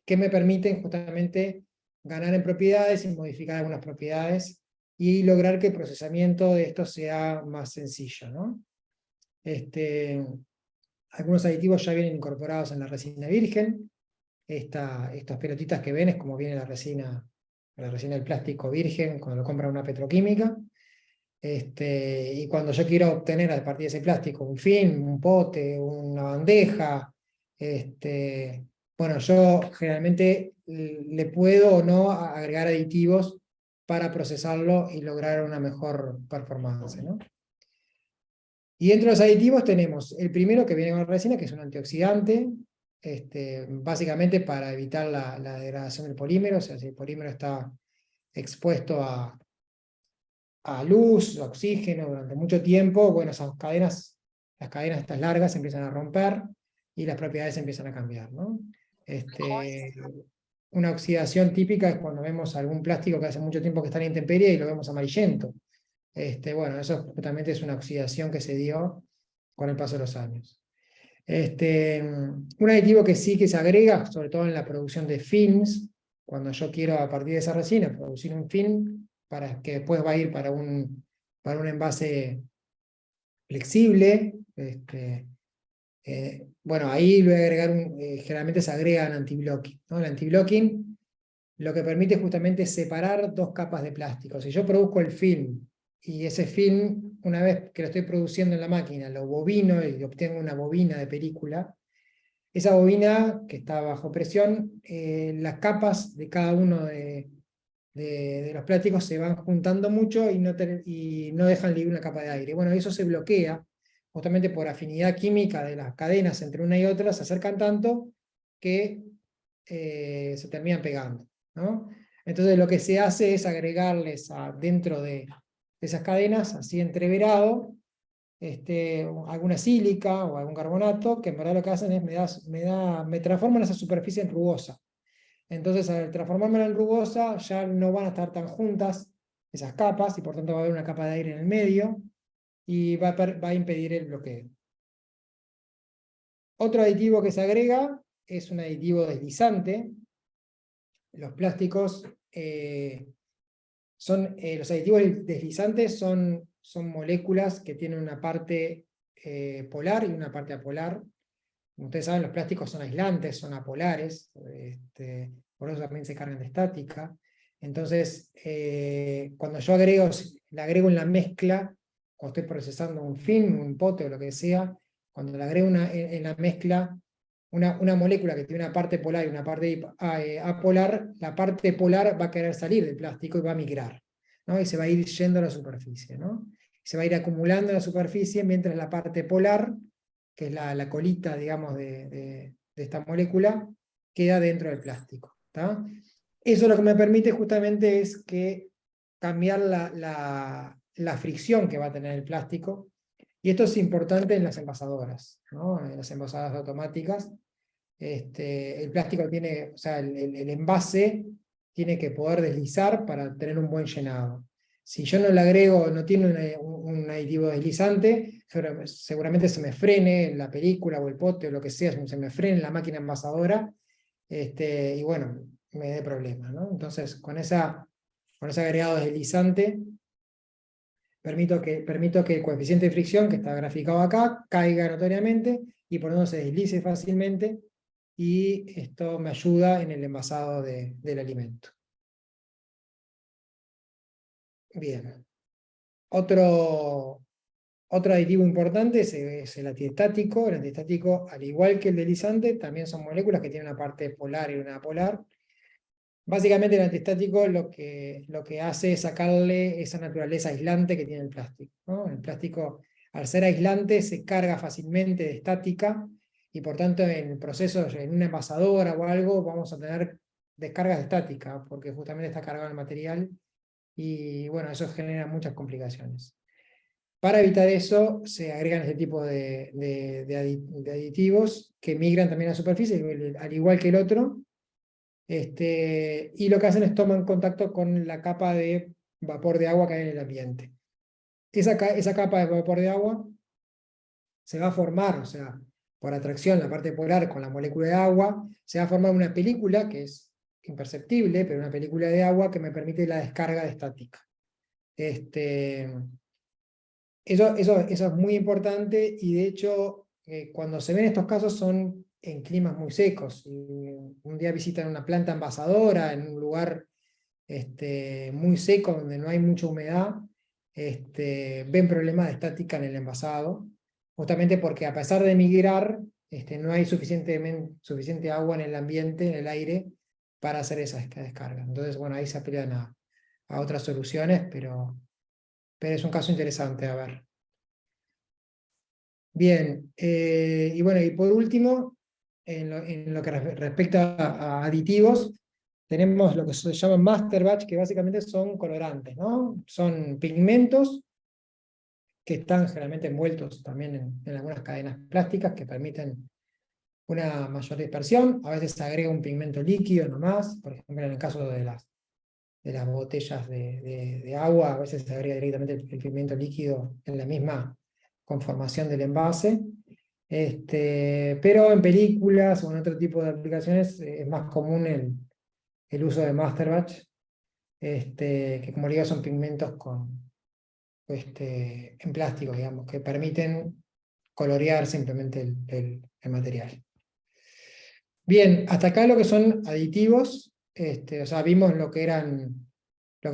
que me permiten justamente ganar en propiedades y modificar algunas propiedades, y lograr que el procesamiento de esto sea más sencillo, ¿no? Algunos aditivos ya vienen incorporados en la resina virgen. Estas pelotitas que ven es como viene la resina del plástico virgen cuando lo compra una petroquímica. Y cuando yo quiero obtener a partir de ese plástico un film, un pote, una bandeja, bueno, yo generalmente le puedo o no agregar aditivos para procesarlo y lograr una mejor performance, ¿no? Y dentro de los aditivos tenemos el primero que viene con la resina, que es un antioxidante, básicamente para evitar la degradación del polímero. O sea, si el polímero está expuesto a luz, a oxígeno durante mucho tiempo, bueno, las cadenas estas largas se empiezan a romper y las propiedades empiezan a cambiar, ¿no? Una oxidación típica es cuando vemos algún plástico que hace mucho tiempo que está en la intemperie y lo vemos amarillento. Bueno, eso justamente es una oxidación que se dio con el paso de los años. Un aditivo que sí que se agrega, sobre todo en la producción de films, cuando yo quiero a partir de esa resina producir un film para que después va a ir para un envase flexible. Bueno, ahí le voy a agregar generalmente se agrega anti-blocking, ¿no? El anti-blocking lo que permite justamente separar dos capas de plástico. Si yo produzco el film y ese film, una vez que lo estoy produciendo en la máquina, lo bobino y obtengo una bobina de película, esa bobina que está bajo presión, las capas de cada uno de los plásticos se van juntando mucho y no dejan libre una capa de aire. Bueno, eso se bloquea justamente por afinidad química de las cadenas entre una y otra, se acercan tanto que se terminan pegando, ¿no? Entonces lo que se hace es agregarles dentro de esas cadenas, así entreverado, alguna sílica o algún carbonato, que en verdad lo que hacen es me transforman esa superficie en rugosa. Entonces, al transformármela en rugosa, ya no van a estar tan juntas esas capas, y por tanto va a haber una capa de aire en el medio, y va a impedir el bloqueo. Otro aditivo que se agrega es un aditivo deslizante. Los plásticos los aditivos deslizantes son moléculas que tienen una parte polar y una parte apolar. Como ustedes saben, los plásticos son aislantes, son apolares, por eso también se cargan de estática. Entonces, cuando yo le agrego en la mezcla, cuando estoy procesando un film, un pote o lo que sea, cuando le agrego en la mezcla una molécula que tiene una parte polar y una parte apolar, la parte polar va a querer salir del plástico y va a migrar, ¿no? Y se va a ir yendo a la superficie, ¿no? Se va a ir acumulando en la superficie, mientras la parte polar, que es la colita, digamos, de esta molécula, queda dentro del plástico, ¿tá? Eso lo que me permite justamente es que cambiar la fricción que va a tener el plástico, y esto es importante en las envasadoras, ¿no? En las envasadoras automáticas. El plástico tiene, o sea, el envase tiene que poder deslizar para tener un buen llenado. Si yo no le agrego, no tiene un aditivo deslizante, seguramente se me frene la película o el pote o lo que sea, se me frene la máquina envasadora, y bueno, me dé problemas, ¿no? Entonces, con ese agregado deslizante, permito que el coeficiente de fricción, que está graficado acá, caiga notoriamente y por lo tanto se deslice fácilmente, y esto me ayuda en el envasado del alimento. Bien. Otro aditivo importante es el antiestático. El antiestático, al igual que el deslizante, también son moléculas que tienen una parte polar y una apolar. Básicamente el antiestático lo que hace es sacarle esa naturaleza aislante que tiene el plástico, ¿no? El plástico, al ser aislante, se carga fácilmente de estática, y por tanto en procesos, en una envasadora o algo, vamos a tener descargas de estática, porque justamente está cargado el material, y bueno, eso genera muchas complicaciones. Para evitar eso, se agregan este tipo de aditivos que migran también a la superficie, al igual que el otro. Y lo que hacen es toman contacto con la capa de vapor de agua que hay en el ambiente. Esa capa de vapor de agua se va a formar, o sea, por atracción, la parte polar con la molécula de agua, se va a formar una película que es imperceptible, pero una película de agua que me permite la descarga de estática. Eso es muy importante, y de hecho, cuando se ven estos casos son en climas muy secos. Y un día visitan una planta envasadora en un lugar muy seco, donde no hay mucha humedad, ven problemas de estática en el envasado, justamente porque a pesar de migrar, no hay suficiente agua en el ambiente, en el aire, para hacer esa descarga. Entonces, bueno, ahí se apelan a otras soluciones, pero es un caso interesante a ver. Bien, y bueno, y por último, en lo que respecta a aditivos, tenemos lo que se llama master batch, que básicamente son colorantes, ¿no? Son pigmentos que están generalmente envueltos también en algunas cadenas plásticas que permiten una mayor dispersión. A veces se agrega un pigmento líquido nomás, por ejemplo en el caso de las botellas de agua, a veces se agrega directamente el pigmento líquido en la misma conformación del envase. Pero en películas o en otro tipo de aplicaciones es más común el uso de master batch, que como digo son pigmentos en plástico, digamos, que permiten colorear simplemente el material. Bien, hasta acá lo que son aditivos, o sea, vimos lo que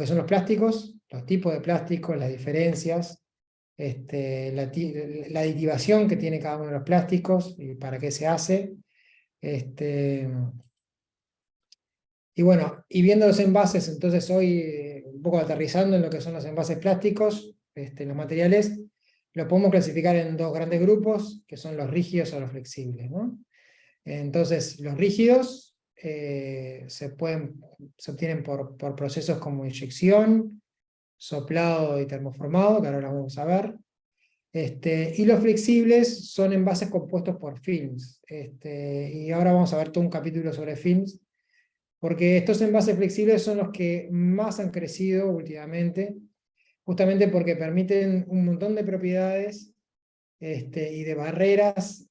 son los plásticos, los tipos de plásticos, las diferencias, la aditivación que tiene cada uno de los plásticos y para qué se hace. Y bueno, y viendo los envases, entonces hoy un poco aterrizando en lo que son los envases plásticos, los materiales, los podemos clasificar en dos grandes grupos, que son los rígidos o los flexibles, ¿no? Entonces, los rígidos se obtienen por procesos como inyección, soplado y termoformado, que ahora lo vamos a ver. Y los flexibles son envases compuestos por films. Y ahora vamos a ver todo un capítulo sobre films, porque estos envases flexibles son los que más han crecido últimamente, justamente porque permiten un montón de propiedades y de barreras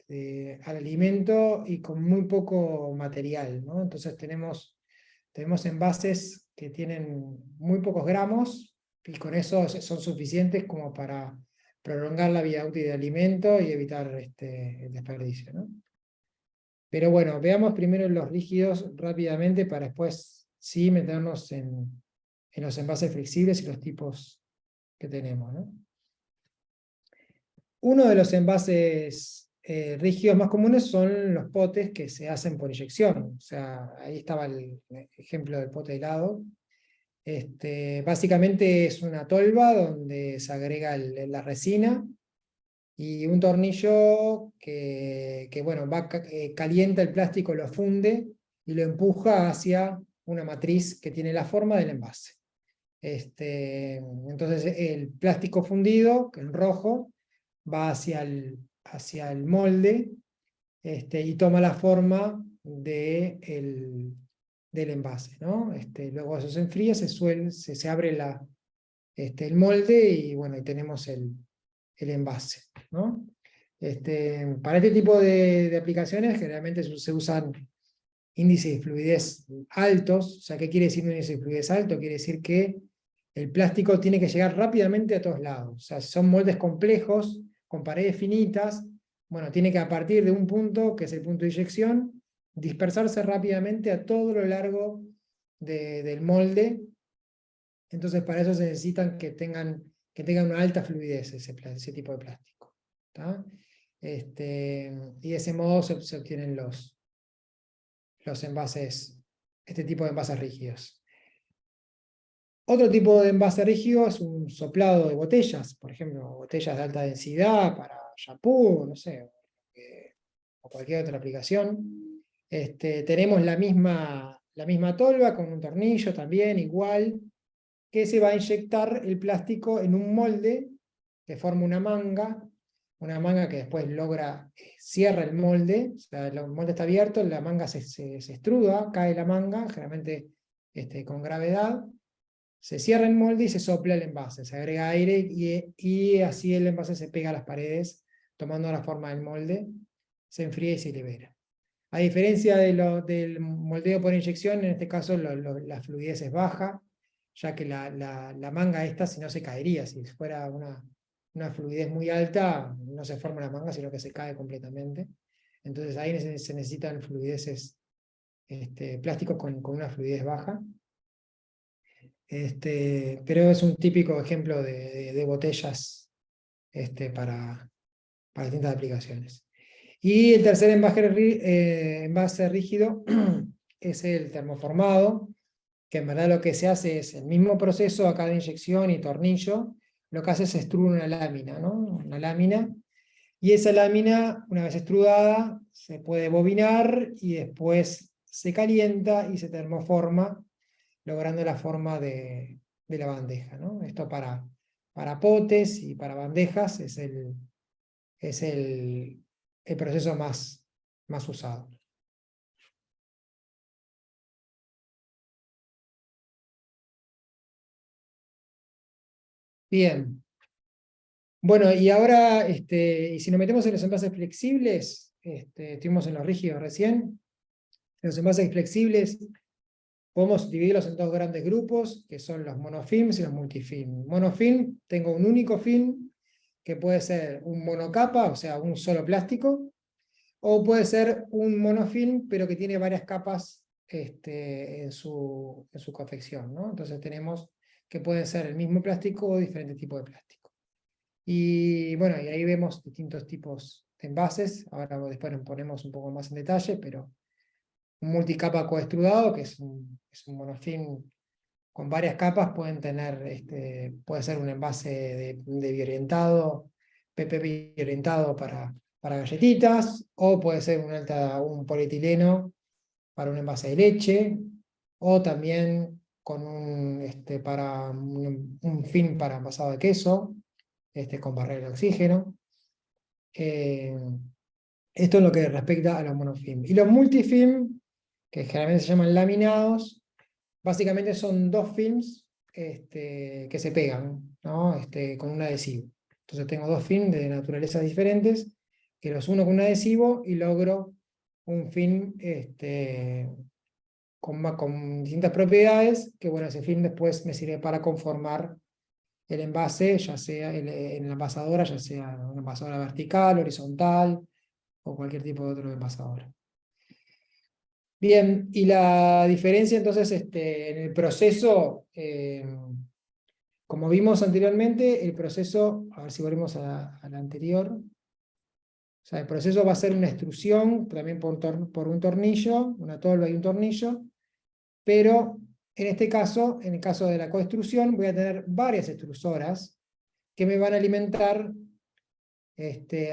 al alimento, y con muy poco material, ¿no? Entonces tenemos envases que tienen muy pocos gramos, y con eso son suficientes como para prolongar la vida útil del alimento y evitar el desperdicio, ¿no? Pero bueno, veamos primero los rígidos rápidamente para después sí meternos en los envases flexibles y los tipos que tenemos, ¿no? Uno de los envases rígidos más comunes son los potes que se hacen por inyección. O sea, ahí estaba el ejemplo del pote de helado. Básicamente es una tolva donde se agrega la resina y un tornillo que bueno, calienta el plástico, lo funde y lo empuja hacia una matriz que tiene la forma del envase. Entonces el plástico fundido, que en rojo, va hacia el molde y toma la forma del envase, ¿no? Luego eso se enfría, se abre el molde y bueno, y tenemos el envase, ¿no? Para este tipo de aplicaciones generalmente se usan índices de fluidez altos. O sea, ¿qué quiere decir un índice de fluidez alto? Quiere decir que el plástico tiene que llegar rápidamente a todos lados. O sea, si son moldes complejos, con paredes finitas, bueno, tiene que a partir de un punto, que es el punto de inyección, dispersarse rápidamente a todo lo largo del molde. Entonces para eso se necesitan que tengan una alta fluidez ese tipo de plástico. ¿Tá? Y de ese modo se obtienen los envases, este tipo de envases rígidos. Otro tipo de envase rígido es un soplado de botellas, por ejemplo, botellas de alta densidad para shampoo, no sé, o cualquier otra aplicación. Tenemos la misma tolva con un tornillo también, igual, que se va a inyectar el plástico en un molde que forma una manga que después cierra el molde. O sea, el molde está abierto, la manga se extruda, cae la manga, generalmente con gravedad, se cierra el molde y se sopla el envase, se agrega aire y así el envase se pega a las paredes, tomando la forma del molde, se enfría y se libera. A diferencia del moldeo por inyección, en este caso la fluidez es baja, ya que la manga esta si no se caería. Si fuera una fluidez muy alta, no se forma la manga, sino que se cae completamente. Entonces ahí se necesitan fluideces, plásticos con una fluidez baja. Pero es un típico ejemplo de botellas para distintas aplicaciones. Y el tercer envase rígido es el termoformado, que en verdad lo que se hace es el mismo proceso acá de inyección y tornillo. Lo que hace es extruir una lámina, ¿no? Una lámina, y esa lámina, una vez extrudada, se puede bobinar y después se calienta y se termoforma, logrando la forma de la bandeja, ¿no? Esto para potes y para bandejas es el proceso más usado. Bien. Bueno, y ahora, y si nos metemos en los envases flexibles, estuvimos en los rígidos recién. En los envases flexibles podemos dividirlos en dos grandes grupos, que son los monofilms y los multifilm. Monofilm, tengo un único film, que puede ser un monocapa, o sea, un solo plástico, o puede ser un monofilm, pero que tiene varias capas en su confección, ¿no? Entonces tenemos que pueden ser el mismo plástico o diferentes tipos de plástico. Y bueno, y ahí vemos distintos tipos de envases. Ahora después nos ponemos un poco más en detalle, pero un multicapa coextrudado, que es un monofilm con varias capas, puede ser un envase de biorientado, PP biorientado para galletitas, o puede ser un polietileno para un envase de leche, o también con un film para envasado de queso, con barrera de oxígeno. Esto es lo que respecta a los monofilm. Y los multifilm, que generalmente se llaman laminados, básicamente son dos films que se pegan, ¿no? Con un adhesivo. Entonces tengo dos films de naturalezas diferentes, que los uno con un adhesivo y logro un film con distintas propiedades, que bueno, ese film después me sirve para conformar el envase, ya sea en la envasadora, ya sea una envasadora vertical, horizontal, o cualquier tipo de otro envasadora. Bien, y la diferencia entonces en el proceso, como vimos anteriormente, el proceso, a ver si volvemos a la anterior, o sea, el proceso va a ser una extrusión, también por un tornillo, una tolva y un tornillo, pero en este caso, en el caso de la coextrusión, voy a tener varias extrusoras que me van a alimentar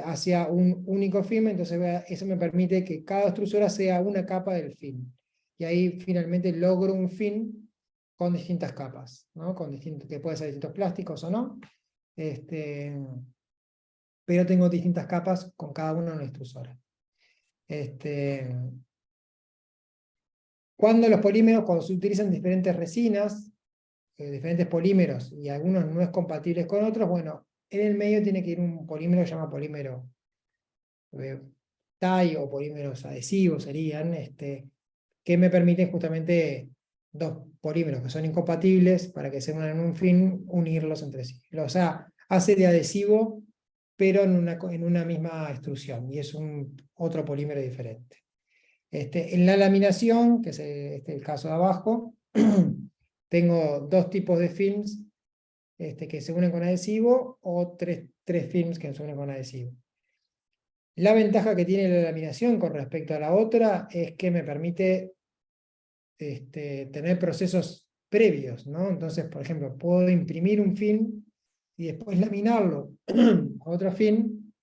hacia un único film, entonces eso me permite que cada extrusora sea una capa del film. Y ahí finalmente logro un film con distintas capas, ¿no? Que puede ser distintos plásticos o no, pero tengo distintas capas con cada una de las extrusoras. Cuando se utilizan diferentes resinas, diferentes polímeros, y algunos no es compatibles con otros, bueno, en el medio tiene que ir un polímero que se llama polímero TIE o polímeros adhesivos serían, que me permiten justamente dos polímeros que son incompatibles para que se unan en un fin, unirlos entre sí. O sea, hace de adhesivo, pero en una misma extrusión, y es otro polímero diferente. En la laminación, que es el caso de abajo, tengo dos tipos de films que se unen con adhesivo, o tres films que se unen con adhesivo. La ventaja que tiene la laminación con respecto a la otra es que me permite tener procesos previos, ¿no? Entonces, por ejemplo, puedo imprimir un film y después laminarlo a otro film,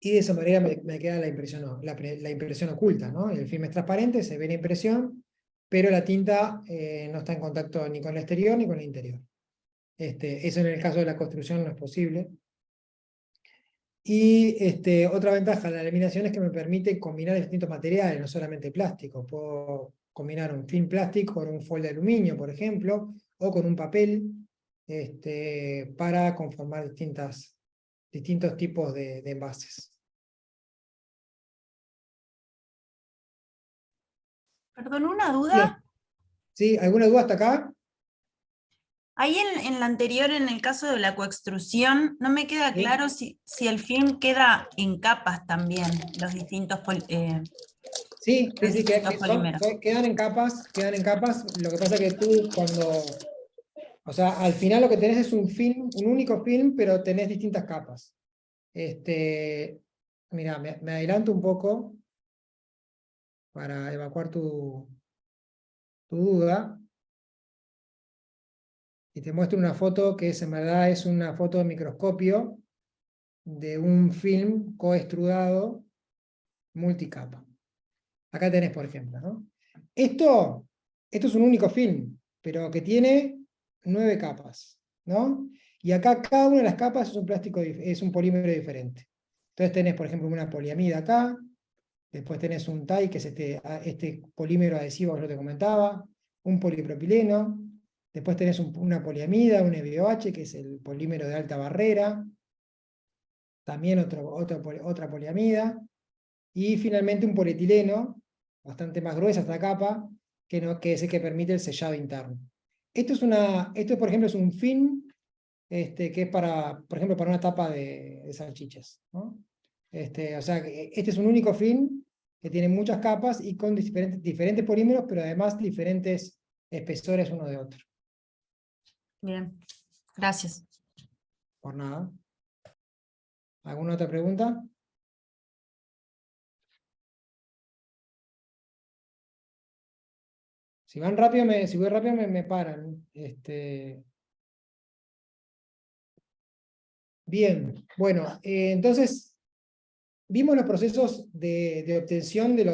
y de esa manera me queda la impresión oculta, ¿no? El film es transparente, se ve la impresión, pero la tinta no está en contacto ni con el exterior ni con el interior. Eso en el caso de la construcción no es posible. Y otra ventaja de la laminación es que me permite combinar distintos materiales, no solamente plástico. Puedo combinar un film plástico con un foil de aluminio, por ejemplo, o con un papel, para conformar distintos tipos de envases. Perdón, una Bien. duda. ¿Sí? ¿Alguna duda hasta acá? Ahí en la anterior, en el caso de la coextrusión, no me queda ¿Sí? claro si el film queda en capas también, los distintos, Sí, los distintos polímeros. quedan en capas, lo que pasa que tú o sea, al final lo que tenés es un único film, pero tenés distintas capas. Mira, me adelanto un poco para evacuar tu duda, y te muestro una foto que en verdad es una foto de microscopio de un film coextrudado multicapa. Acá tenés, por ejemplo, ¿no? Esto es un único film, pero que tiene 9 capas, ¿no? Y acá cada una de las capas es un polímero diferente. Entonces tenés, por ejemplo, una poliamida acá, después tenés un TIE, que es este polímero adhesivo que yo te comentaba, un polipropileno, después tenés una poliamida, un EBOH, que es el polímero de alta barrera, también otra poliamida, y finalmente un polietileno, bastante más gruesa esta capa, que es el que permite el sellado interno. Esto por ejemplo, es un film que es por ejemplo, para una tapa de salchichas, ¿no? O sea, este es un único film que tiene muchas capas y con diferentes polímeros, pero además diferentes espesores uno de otro. Bien, gracias. Por nada. ¿Alguna otra pregunta? Si voy rápido me paran. Bien, bueno, entonces vimos los procesos de obtención de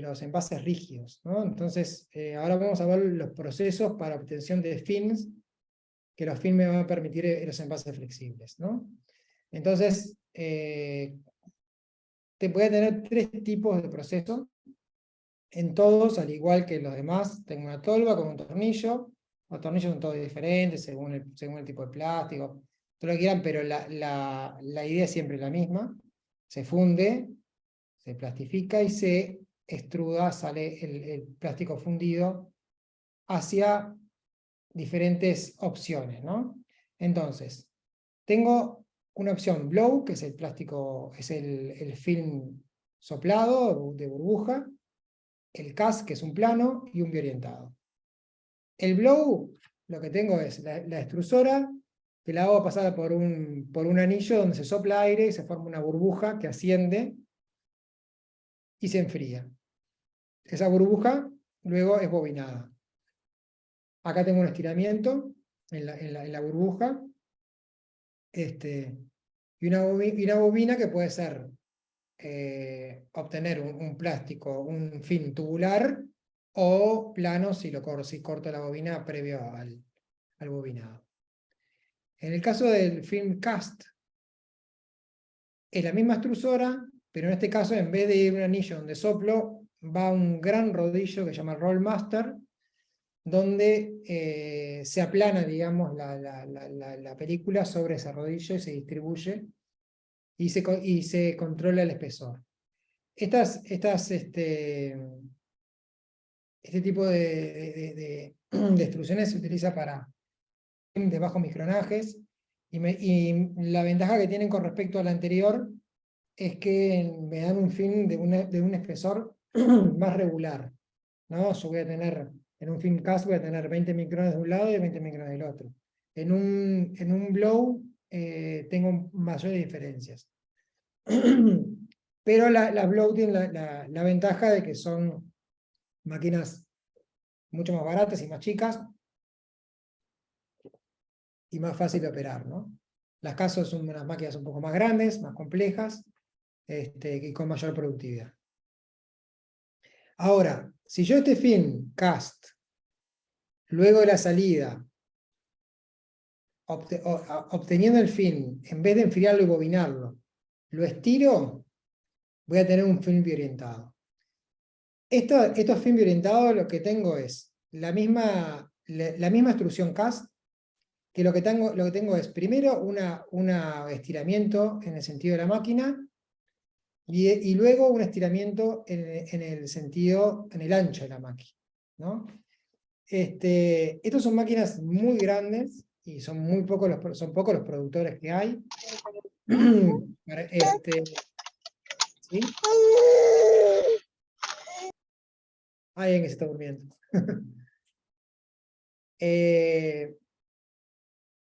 los envases rígidos, ¿no? Entonces, ahora vamos a ver los procesos para obtención de films, que los films me van a permitir los envases flexibles, ¿no? Entonces, voy a tener 3 tipos de procesos. En todos, al igual que los demás, tengo una tolva con un tornillo. Los tornillos son todos diferentes según el tipo de plástico, todo lo que quieran, pero la idea es siempre la misma. Se funde, se plastifica y se extruda, sale el plástico fundido hacia diferentes opciones, ¿no? Entonces, tengo una opción blow, que es el plástico, es el film soplado de burbuja, el CAS, que es un plano, y un biorientado. El blow, lo que tengo es la extrusora, que la hago pasar por un anillo donde se sopla aire y se forma una burbuja que asciende y se enfría. Esa burbuja luego es bobinada. Acá tengo un estiramiento en la burbuja, y una bobina que puede ser obtener un plástico, un film tubular, o plano si corto la bobina previo al bobinado. En el caso del film cast, es la misma extrusora, pero en este caso, en vez de ir un anillo donde soplo, va un gran rodillo que se llama Rollmaster, donde se aplana, digamos, la película sobre ese rodillo y se distribuye y se controla el espesor. Este tipo de extrusiones se utiliza para de bajos micronajes, y la ventaja que tienen con respecto a la anterior es que me dan un film de un espesor más regular, ¿no? Yo voy a tener, en un film cast voy a tener 20 micrones de un lado y 20 micrones del otro. En un blow tengo mayores diferencias. Pero las blow tienen la ventaja de que son máquinas mucho más baratas y más chicas y más fácil de operar, ¿no? Las casos son unas máquinas un poco más grandes, más complejas, y con mayor productividad. Ahora, si yo este film cast, luego de la salida, obteniendo el film, en vez de enfriarlo y bobinarlo, lo estiro, voy a tener un film biorientado. Estos film biorientados lo que tengo es la misma extrusión cast, que lo que tengo es primero un estiramiento en el sentido de la máquina, y luego un estiramiento en el ancho de la máquina, ¿no? Estas son máquinas muy grandes y son pocos los productores que hay. ¿Sí? Alguien que se está durmiendo.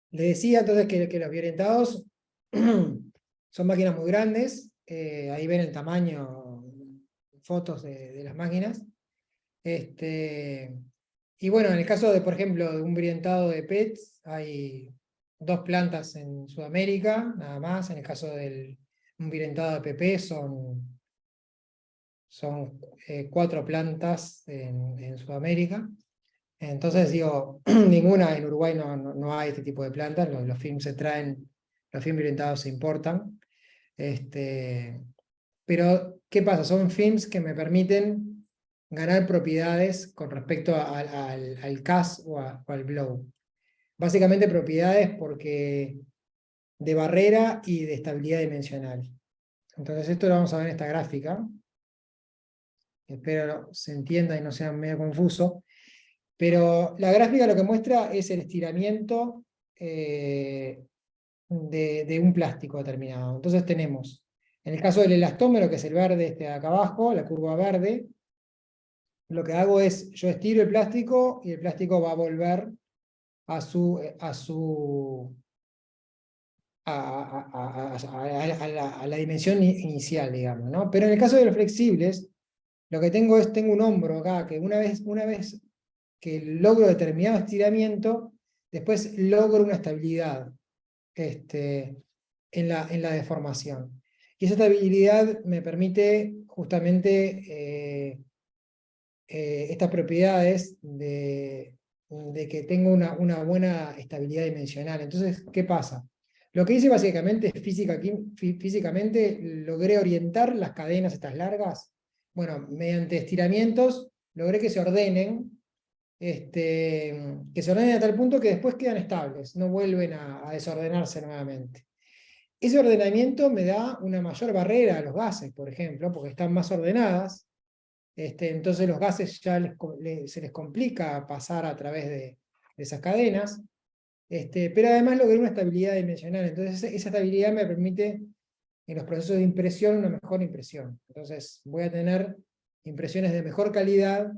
Le decía entonces que los biorientados son máquinas muy grandes. Ahí ven el tamaño, fotos de las máquinas. Y bueno, en el caso de, por ejemplo, de un biorientado de PETs, hay 2 plantas en Sudamérica, nada más. En el caso de un biorientado de PP son 4 plantas en Sudamérica. Entonces digo, ninguna en Uruguay no hay este tipo de plantas, los films se traen, los films biorientados se importan. Pero, ¿qué pasa? Son films que me permiten ganar propiedades con respecto al cast o al blow. Básicamente propiedades de barrera y de estabilidad dimensional. Entonces esto lo vamos a ver en esta gráfica. Espero se entienda y no sea medio confuso. Pero la gráfica lo que muestra es el estiramiento de un plástico determinado. Entonces tenemos, en el caso del elastómero, que es el verde de acá abajo, la curva verde, lo que hago es, yo estiro el plástico y el plástico va a volver a la dimensión inicial, digamos, ¿no? Pero en el caso de los flexibles, lo que tengo un hombro acá, que una vez que logro determinado estiramiento, después logro una estabilidad en la deformación. Y esa estabilidad me permite justamente estas propiedades de que tengo una buena estabilidad dimensional. Entonces, ¿qué pasa? Lo que hice básicamente es físicamente logré orientar las cadenas estas largas. Bueno, mediante estiramientos logré que se ordenen, a tal punto que después quedan estables, no vuelven a desordenarse nuevamente. Ese ordenamiento me da una mayor barrera a los gases, por ejemplo, porque están más ordenadas. Entonces los gases ya se les complica pasar a través de esas cadenas. Pero además logré una estabilidad dimensional. Entonces esa estabilidad me permite en los procesos de impresión una mejor impresión. Entonces voy a tener impresiones de mejor calidad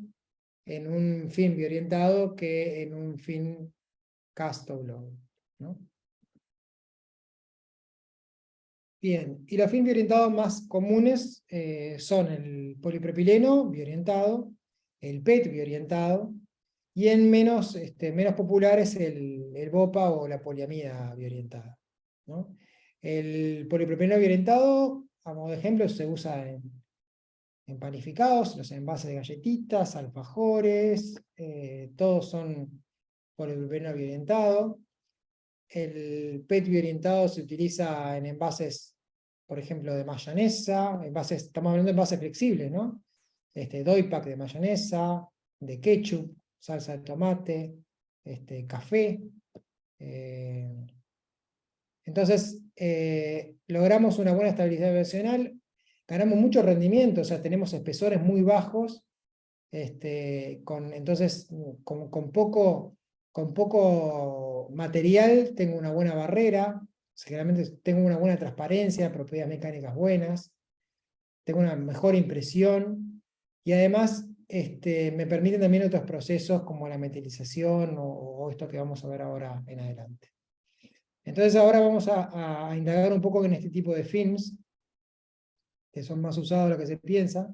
en un film biorientado que en un film Castolow, ¿no? Bien, y los film biorientados más comunes son el polipropileno biorientado, el PET biorientado, y en menos populares el BOPA o la poliamida biorientada, ¿no? El polipropileno biorientado, a modo de ejemplo, se usa en panificados, los envases de galletitas, alfajores, todos son polipropileno biorientado. El PET biorientado se utiliza en envases, por ejemplo, de mayonesa, estamos hablando de envases flexibles, ¿no? Doypack de mayonesa, de ketchup, salsa de tomate, café. Entonces, logramos una buena estabilidad vibracional, ganamos mucho rendimiento, o sea, tenemos espesores muy bajos, entonces, con poco material tengo una buena barrera, generalmente tengo una buena transparencia, propiedades mecánicas buenas, tengo una mejor impresión, y además me permiten también otros procesos como la metalización o esto que vamos a ver ahora en adelante. Entonces ahora vamos a indagar un poco en este tipo de films, que son más usados de lo que se piensa.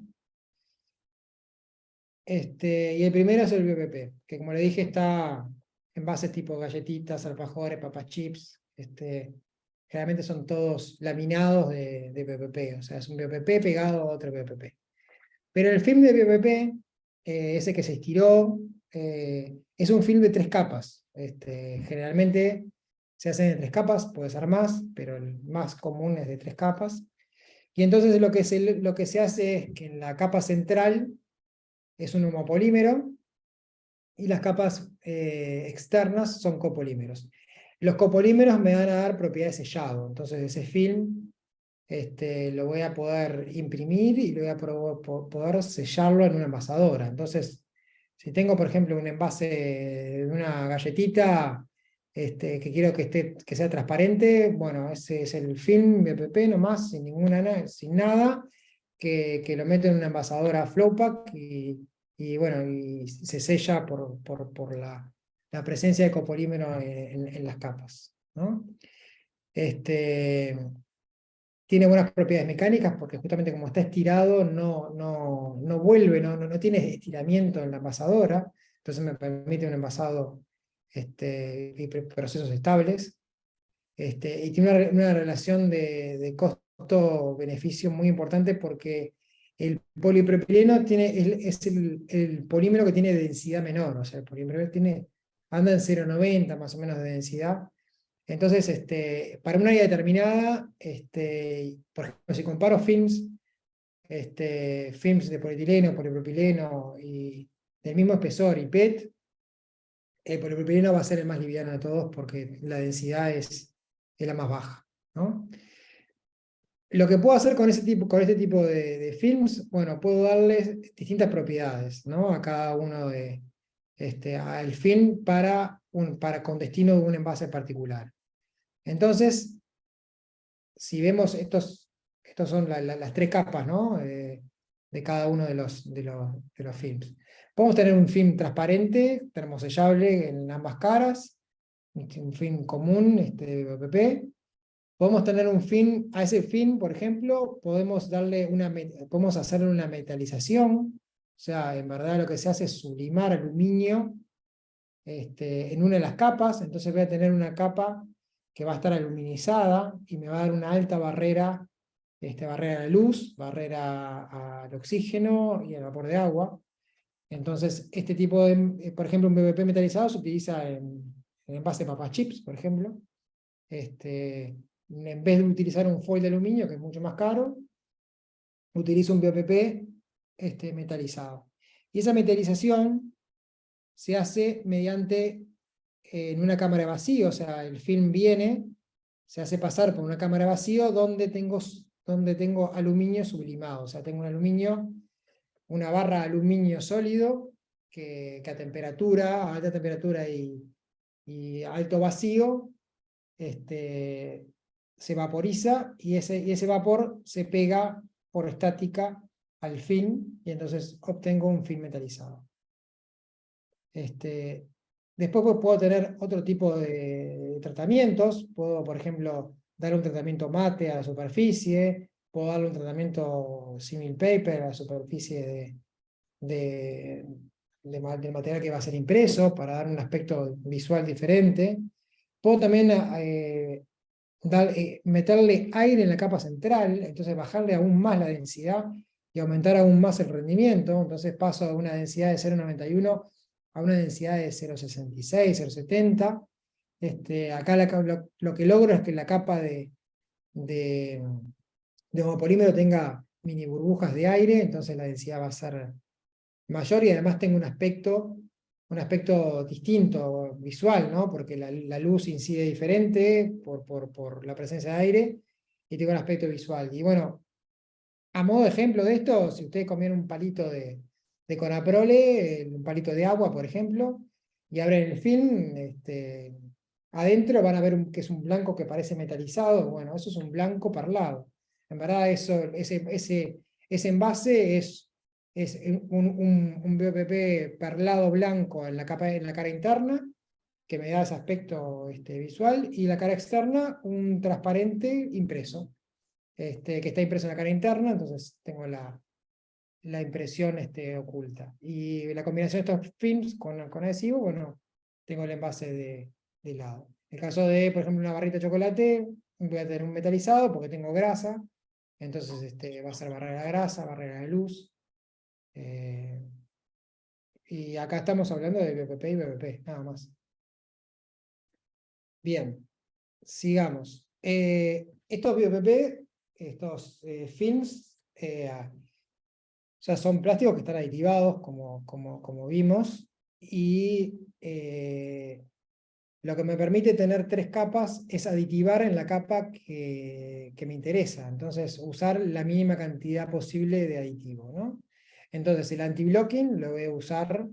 Y el primero es el BPP, que como le dije está en bases tipo galletitas, alfajores, papas chips. Generalmente son todos laminados de BPP, o sea, es un BPP pegado a otro BPP. Pero el film de BPP, ese que se estiró, es un film de 3 capas. Generalmente se hacen de 3 capas, puede ser más, pero el más común es de 3 capas. Y entonces lo que se hace es que en la capa central es un homopolímero, y las capas externas son copolímeros. Los copolímeros me van a dar propiedades de sellado, entonces ese film lo voy a poder imprimir y lo voy a poder sellarlo en una envasadora. Entonces, si tengo, por ejemplo, un envase de una galletita que quiero que sea transparente, bueno, ese es el film BPP nomás, sin nada, que lo meto en una envasadora Flowpack y bueno, y se sella por la presencia de copolímero en las capas, ¿no? Tiene buenas propiedades mecánicas porque justamente como está estirado no vuelve, no tiene estiramiento en la envasadora, entonces me permite un envasado y procesos estables. Y tiene una relación de costo-beneficio muy importante porque el polipropileno es el polímero que tiene densidad menor, o sea, el polímero anda en 0,90 más o menos de densidad. Entonces, para un área determinada, por ejemplo, si comparo films de polietileno, polipropileno y del mismo espesor y PET, el polipropileno va a ser el más liviano de todos porque la densidad es la más baja, ¿no? Lo que puedo hacer con este tipo de films, bueno, puedo darles distintas propiedades, ¿no? A cada uno al film con destino de un envase particular. Entonces, si vemos, estos son las 3 capas, ¿no? De cada uno de los films. Podemos tener un film transparente, termosellable en ambas caras, un film común de BPP. Podemos tener un film, a ese film, por ejemplo, podemos hacerle una metalización, o sea, en verdad lo que se hace es sublimar aluminio en una de las capas, entonces voy a tener una capa que va a estar aluminizada y me va a dar una alta barrera, barrera a la luz, barrera al oxígeno y al vapor de agua. Entonces, este tipo de, por ejemplo, un BPP metalizado se utiliza en envase de papas chips, por ejemplo. En vez de utilizar un foil de aluminio, que es mucho más caro, utilizo un BPP metalizado. Y esa metalización se hace mediante en una cámara de vacío, o sea, el film se hace pasar por una cámara de vacío donde tengo aluminio sublimado, o sea, tengo una barra de aluminio sólido que a alta temperatura y alto vacío, se vaporiza y ese vapor se pega por estática al film y entonces obtengo un film metalizado. Después pues, puedo tener otro tipo de tratamientos. Puedo, por ejemplo, darle un tratamiento mate a la superficie, puedo darle un tratamiento simil paper a la superficie del material que va a ser impreso para dar un aspecto visual diferente. Puedo también meterle aire en la capa central, entonces bajarle aún más la densidad y aumentar aún más el rendimiento. Entonces paso de una densidad de 0,91 a una densidad de 0,66, 0,70. Acá lo que logro es que la capa de homopolímero tenga mini burbujas de aire, entonces la densidad va a ser mayor y además tengo un aspecto distinto visual, ¿no? Porque la luz incide diferente por la presencia de aire y tengo un aspecto visual. Y bueno, a modo de ejemplo de esto, si ustedes comieron un palito de Conaprole, un palito de agua, por ejemplo, y abren el film, adentro van a ver que es un blanco que parece metalizado. Bueno, eso es un blanco parlado. En verdad, ese envase es un BOPP perlado blanco en la cara interna, que me da ese aspecto visual, y la cara externa, un transparente impreso, que está impreso en la cara interna, entonces tengo la impresión oculta. Y la combinación de estos films con adhesivo, bueno, tengo el envase de lado. En el caso de, por ejemplo, una barrita de chocolate, voy a tener un metalizado porque tengo grasa, entonces va a ser barrera de grasa, barrera de luz. Y acá estamos hablando de BOPP y BOPP, nada más. Bien, sigamos. Estos BOPP, estos films, o sea, son plásticos que están aditivados, como vimos, y lo que me permite tener 3 capas es aditivar en la capa que me interesa. Entonces, usar la mínima cantidad posible de aditivo, ¿no? Entonces, el anti-blocking lo voy a usar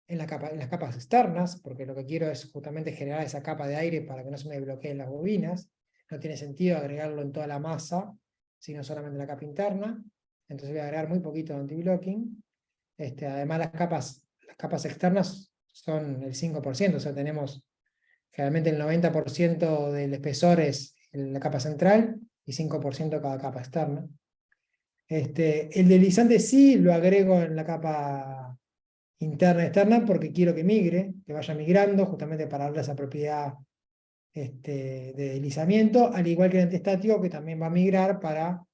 en las capas externas, porque lo que quiero es justamente generar esa capa de aire para que no se me bloqueen las bobinas. No tiene sentido agregarlo en toda la masa, sino solamente en la capa interna. Entonces voy a agregar muy poquito de anti-blocking. Además, las capas externas son el 5%, o sea, tenemos generalmente el 90% del espesor es en la capa central y 5% cada capa externa. El deslizante sí lo agrego en la capa interna y externa porque quiero que migre, que vaya migrando, justamente para darle esa propiedad de deslizamiento, al igual que el antiestático, que también va a migrar para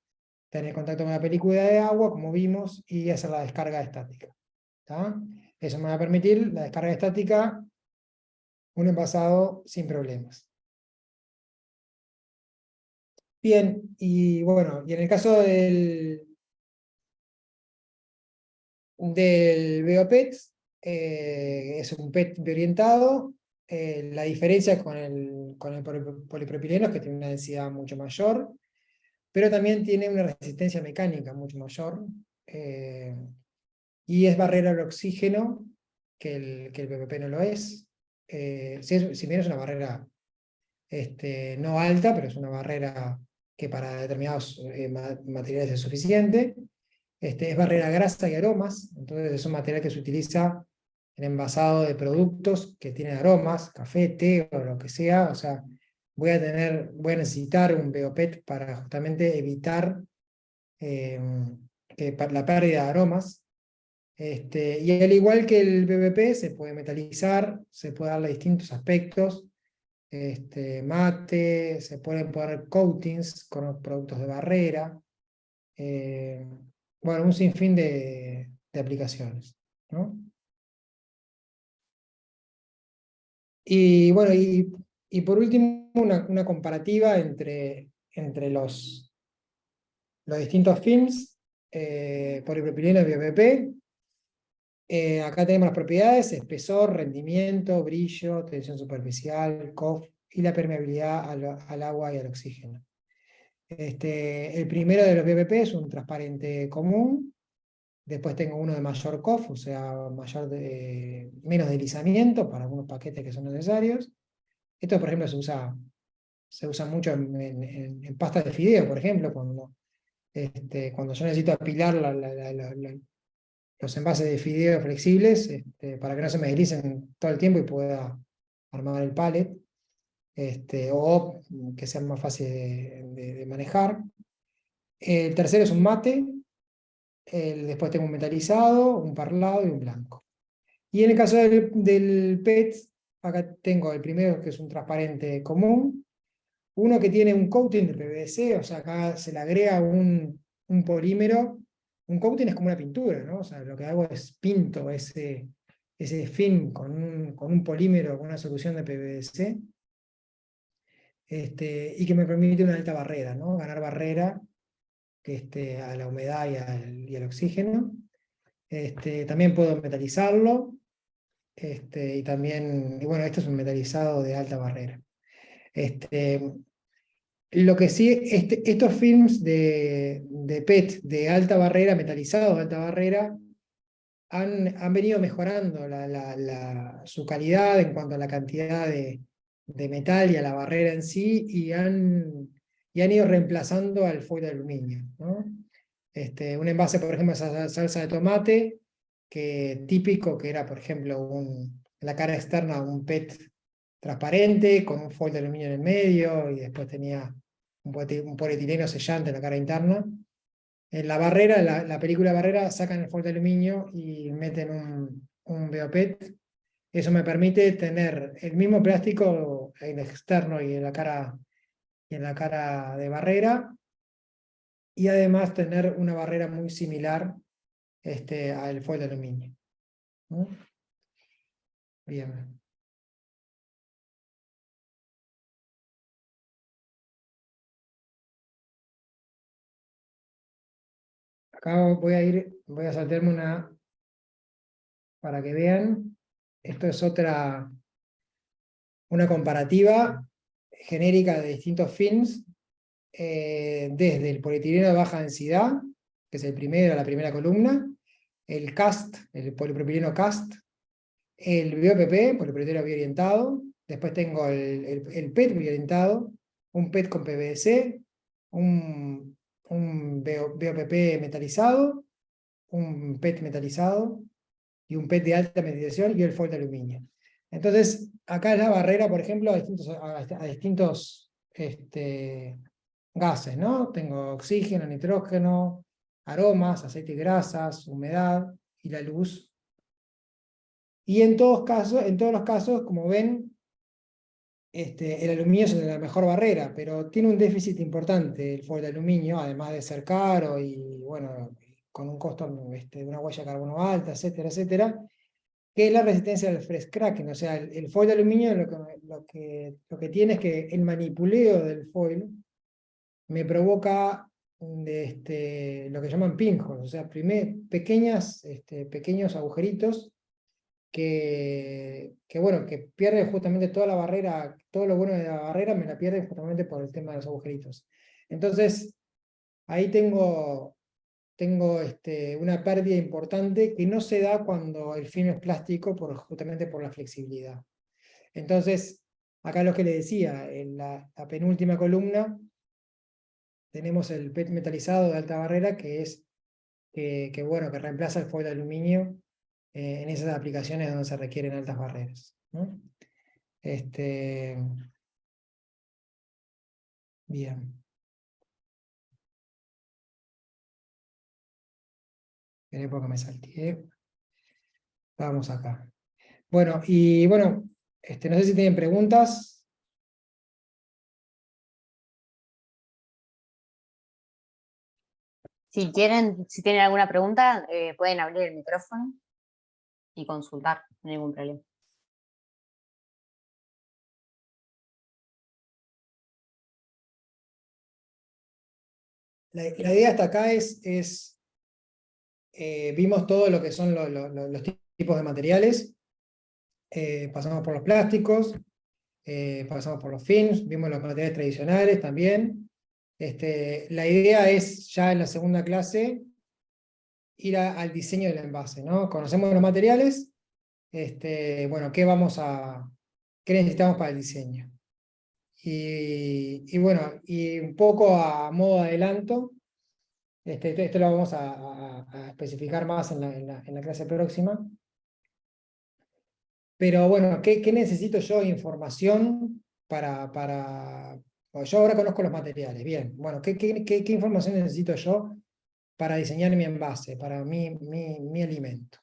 tener contacto con la película de agua, como vimos, y hacer la descarga estática. ¿Tá? Eso me va a permitir la descarga estática, un envasado sin problemas. Bien, y bueno, y en el caso del BOPET, es un PET orientado. La diferencia con el polipropileno es que tiene una densidad mucho mayor, pero también tiene una resistencia mecánica mucho mayor, y es barrera al oxígeno, que el PPP no lo es. Si bien es una barrera no alta, pero es una barrera que para determinados materiales es suficiente. Es barrera a grasa y aromas, entonces es un material que se utiliza en envasado de productos que tienen aromas, café, té o lo que sea. O sea, voy a necesitar un BOPET para justamente evitar la pérdida de aromas. Y al igual que el BBP, se puede metalizar, se puede darle distintos aspectos, mate, se pueden poner coatings con los productos de barrera, bueno, un sinfín de aplicaciones, ¿no? Y bueno, y por último, una comparativa entre los distintos films, polipropileno y BPP. Acá tenemos las propiedades: espesor, rendimiento, brillo, tensión superficial, COF y la permeabilidad al agua y al oxígeno. El primero de los BPP es un transparente común. Después tengo uno de mayor COF, o sea, menos deslizamiento para algunos paquetes que son necesarios. Esto, por ejemplo, se usa mucho en pastas de fideo, por ejemplo, cuando yo necesito apilar los envases de fideo flexibles, para que no se me deslicen todo el tiempo y pueda armar el pallet, o que sea más fácil de manejar. El tercero es un mate, después tengo un metalizado, un parlado y un blanco. Y en el caso del PET, acá tengo el primero que es un transparente común, uno que tiene un coating de PVC, o sea, acá se le agrega un polímero. Un coating es como una pintura, ¿no? O sea, lo que hago es pinto ese film con un polímero, con una solución de PVC, y que me permite una alta barrera, ¿no? Ganar barrera a la humedad y al oxígeno. También puedo metalizarlo, y también, y bueno, este es un metalizado de alta barrera. Lo que sí, estos films de PET de alta barrera, metalizados de alta barrera, han venido mejorando su calidad en cuanto a la cantidad de metal y a la barrera en sí, y han ido reemplazando al foil de aluminio, ¿no? Un envase, por ejemplo, esa salsa de tomate, que típico, que era, por ejemplo, en la cara externa un PET transparente, con un foil de aluminio en el medio, y después tenía un polietileno sellante en la cara interna. En la barrera, la película Barrera, sacan el foil de aluminio y meten un BOPET. Eso me permite tener el mismo plástico en el externo y en la cara de barrera, y además tener una barrera muy similar al foil de aluminio. ¿No? Bien. Acá voy a saltarme una para que vean. Esto es una comparativa genérica de distintos films, desde el polietileno de baja densidad, que es la primera columna, el cast, el polipropileno cast, el BOPP, polipropileno biorientado, después tengo el PET biorientado, un PET con PVC, un BOPP metalizado, un PET metalizado, y un PET de alta metalización, y el foil de aluminio. Entonces, acá es la barrera, por ejemplo, a distintos gases, ¿no? Tengo oxígeno, nitrógeno, aromas, aceite y grasas, humedad y la luz. Y en todos los casos, como ven, el aluminio es la mejor barrera, pero tiene un déficit importante el foil de aluminio, además de ser caro y, bueno, con un costo de una huella de carbono alta, etcétera, etcétera, que es la resistencia al fresh cracking. O sea, el foil de aluminio lo que tiene es que el manipuleo del foil me provoca lo que llaman pinholes, o sea, pequeños agujeritos bueno, que pierden justamente toda la barrera, todo lo bueno de la barrera me la pierden justamente por el tema de los agujeritos. Entonces, ahí tengo una pérdida importante que no se da cuando el film es plástico, justamente por la flexibilidad. Entonces, acá lo que le decía, en la penúltima columna, tenemos el PET metalizado de alta barrera, bueno, que reemplaza el foil de aluminio en esas aplicaciones donde se requieren altas barreras, ¿no? Bien. Esperé porque me salteé. Vamos acá. Bueno, y bueno, no sé si tienen preguntas. Si tienen alguna pregunta, pueden abrir el micrófono y consultar, no hay ningún problema. La idea hasta acá vimos todo lo que son los tipos de materiales, pasamos por los plásticos, pasamos por los films, vimos los materiales tradicionales también. La idea es ya en la segunda clase ir al diseño del envase, ¿no? Conocemos los materiales, bueno, ¿qué necesitamos para el diseño? Y bueno, y un poco a modo de adelanto, Esto lo vamos a especificar más en la clase próxima. Pero bueno, ¿qué necesito yo? Información yo ahora conozco los materiales, bien. Bueno, ¿qué información necesito yo para diseñar mi envase, para mi alimento?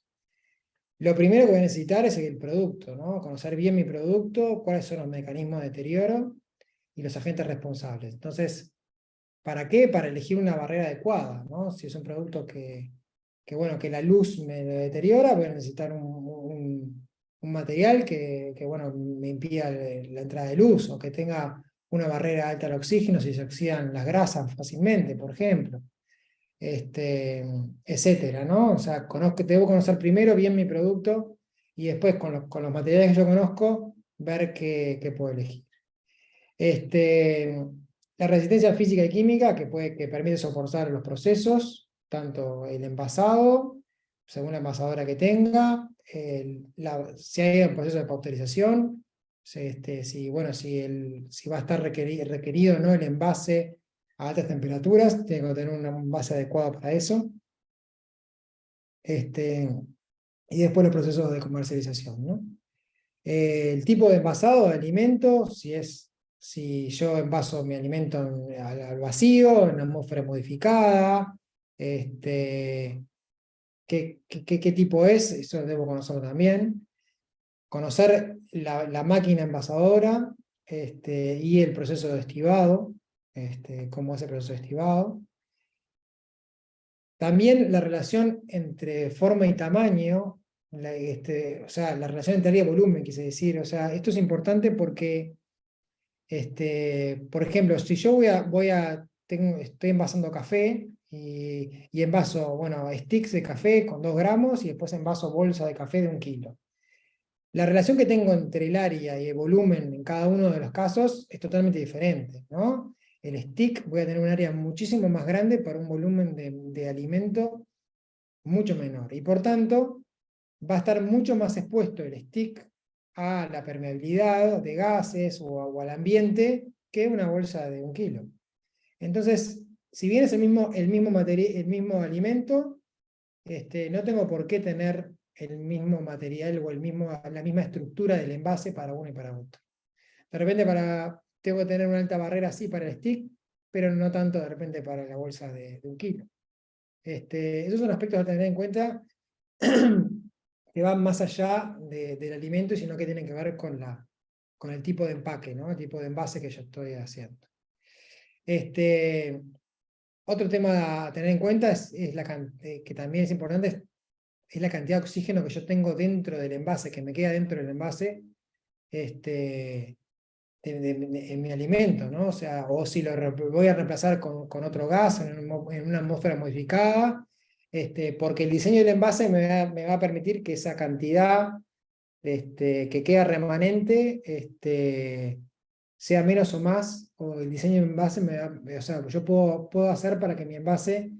Lo primero que voy a necesitar es el producto, ¿no? Conocer bien mi producto, cuáles son los mecanismos de deterioro y los agentes responsables. Entonces, ¿para qué? Para elegir una barrera adecuada, ¿no? Si es un producto bueno, que la luz me lo deteriora, voy a necesitar un material que bueno, me impida la entrada de luz, o que tenga una barrera alta al oxígeno si se oxidan las grasas fácilmente, por ejemplo. Etcétera, ¿no? O sea, debo conocer primero bien mi producto y después con los materiales que yo conozco, ver qué puedo elegir. La resistencia física y química que permite soportar los procesos, tanto el envasado, según la envasadora que tenga, si hay un proceso de pasteurización, si va a estar requerido o no el envase a altas temperaturas, tengo que tener un envase adecuado para eso. Y después los procesos de comercialización, ¿no? El tipo de envasado de alimento, si yo envaso mi alimento al vacío, en atmósfera modificada, qué tipo es, eso debo conocerlo también. Conocer la máquina envasadora y el proceso de estivado, cómo es el proceso de estivado. También la relación entre forma y tamaño, o sea, la relación entre área y volumen, quise decir. O sea, esto es importante porque, por ejemplo, si yo estoy envasando café y envaso, bueno, sticks de café con 2 gramos y después envaso bolsa de café de 1 kilo. La relación que tengo entre el área y el volumen en cada uno de los casos es totalmente diferente, ¿no? El stick voy a tener un área muchísimo más grande para un volumen de alimento mucho menor. Y por tanto, va a estar mucho más expuesto el stick a la permeabilidad de gases o al ambiente que una bolsa de 1 kilo. Entonces, si bien es el mismo alimento, no tengo por qué tener el mismo material o la misma estructura del envase para uno y para otro. De repente tengo que tener una alta barrera así para el stick, pero no tanto de repente para la bolsa de 1 kilo. Esos son aspectos a tener en cuenta que van más allá del alimento, sino que tienen que ver con el tipo de empaque, ¿no? El tipo de envase que yo estoy haciendo. Otro tema a tener en cuenta que también es importante, es la cantidad de oxígeno que yo tengo dentro del envase, que me queda dentro del envase, en mi alimento, ¿no? O sea, o si voy a reemplazar con otro gas en una atmósfera modificada, porque el diseño del envase me va a permitir que esa cantidad que queda remanente sea menos o más, o el diseño del envase o sea, yo puedo hacer para que mi envase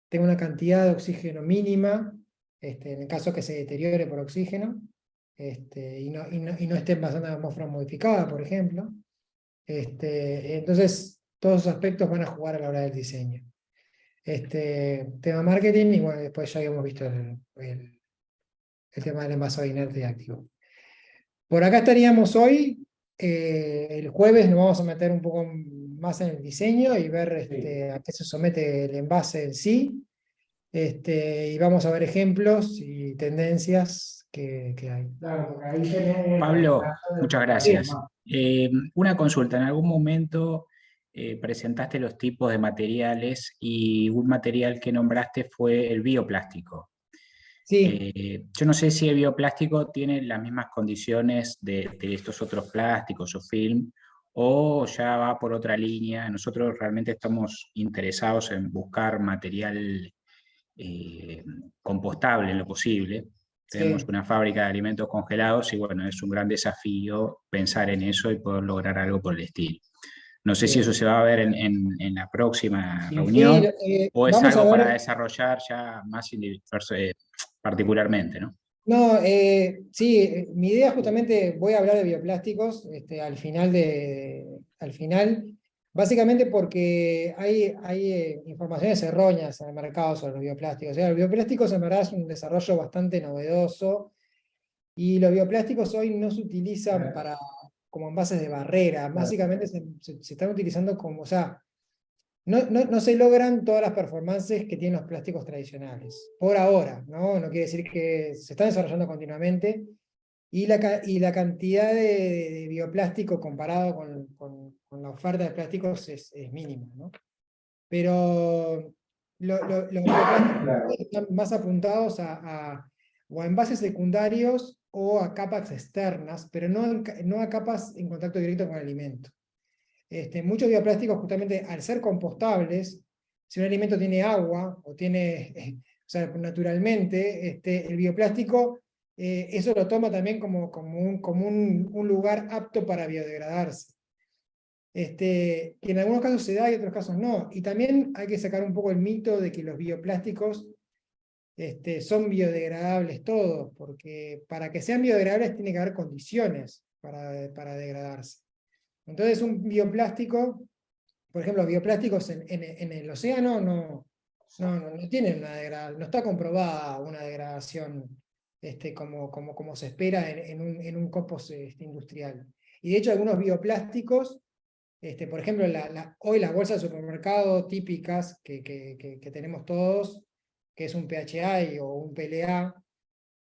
tenga una cantidad de oxígeno mínima, en el caso que se deteriore por oxígeno, y no esté envasando en atmósfera modificada, por ejemplo. Entonces, todos esos aspectos van a jugar a la hora del diseño. Tema marketing, y bueno, después ya habíamos visto el tema del envasado inerte y activo. Por acá estaríamos hoy. El jueves nos vamos a meter un poco más en el diseño y ver a qué se somete el envase en sí. Y vamos a ver ejemplos y tendencias que hay. Pablo, muchas gracias. Una consulta, en algún momento presentaste los tipos de materiales y un material que nombraste fue el bioplástico. Sí. Yo no sé si el bioplástico tiene las mismas condiciones de estos otros plásticos o film, o ya va por otra línea. Nosotros realmente estamos interesados en buscar material compostable en lo posible. Tenemos una fábrica de alimentos congelados y bueno, es un gran desafío pensar en eso y poder lograr algo por el estilo. No sé si eso se va a ver en la próxima reunión o es algo para desarrollar ya más particularmente, ¿no? No, sí, mi idea justamente, voy a hablar de bioplásticos, al final Básicamente porque hay informaciones erróneas en el mercado sobre los bioplásticos. O sea, los bioplásticos en verdad es un desarrollo bastante novedoso, y los bioplásticos hoy no se utilizan como envases de barrera. Básicamente se están utilizando como, o sea, no se logran todas las performances que tienen los plásticos tradicionales, por ahora, ¿no? No quiere decir que se están desarrollando continuamente, y la cantidad de bioplástico comparado con la oferta de plásticos es mínima, ¿no? Pero los bioplásticos están más apuntados o a envases secundarios o a capas externas, pero no a capas en contacto directo con el alimento. Muchos bioplásticos, justamente al ser compostables, si un alimento tiene agua o tiene, o sea, naturalmente, el bioplástico, eso lo toma también como un lugar apto para biodegradarse. Que en algunos casos se da y en otros casos no. Y también hay que sacar un poco el mito de que los bioplásticos son biodegradables todos, porque para que sean biodegradables tiene que haber condiciones para degradarse. Entonces un bioplástico, por ejemplo, los bioplásticos en el océano no tienen una degradación, no está comprobada una degradación como se espera en un compost industrial. Y de hecho algunos bioplásticos, por ejemplo, hoy las bolsas de supermercado típicas que tenemos todos, que es un PHA o un PLA,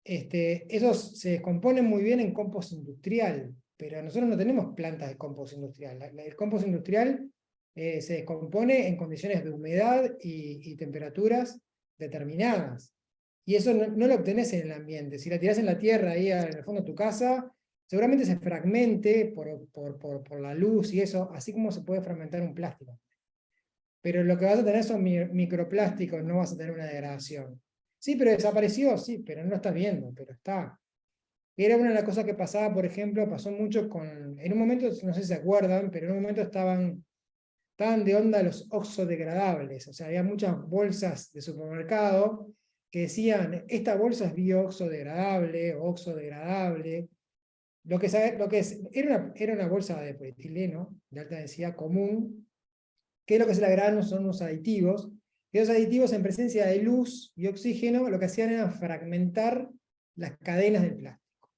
esos se descomponen muy bien en compost industrial, pero nosotros no tenemos plantas de compost industrial. El compost industrial se descompone en condiciones de humedad y temperaturas determinadas. Y eso no lo obtenés en el ambiente. Si la tirás en la tierra, ahí en el fondo de tu casa, seguramente se fragmente por la luz y eso, así como se puede fragmentar un plástico. Pero lo que vas a tener son microplásticos, no vas a tener una degradación. Sí, pero desapareció, sí, pero no lo estás viendo, pero está. Era una de las cosas que pasaba, por ejemplo, pasó mucho en un momento, no sé si se acuerdan, pero en un momento estaban de onda los oxodegradables. O sea, había muchas bolsas de supermercado que decían, esta bolsa es bio-oxodegradable o oxodegradable. Era una bolsa de polietileno de alta densidad común, que lo que se le agregaron son unos aditivos, y los aditivos en presencia de luz y oxígeno lo que hacían era fragmentar las cadenas del plástico.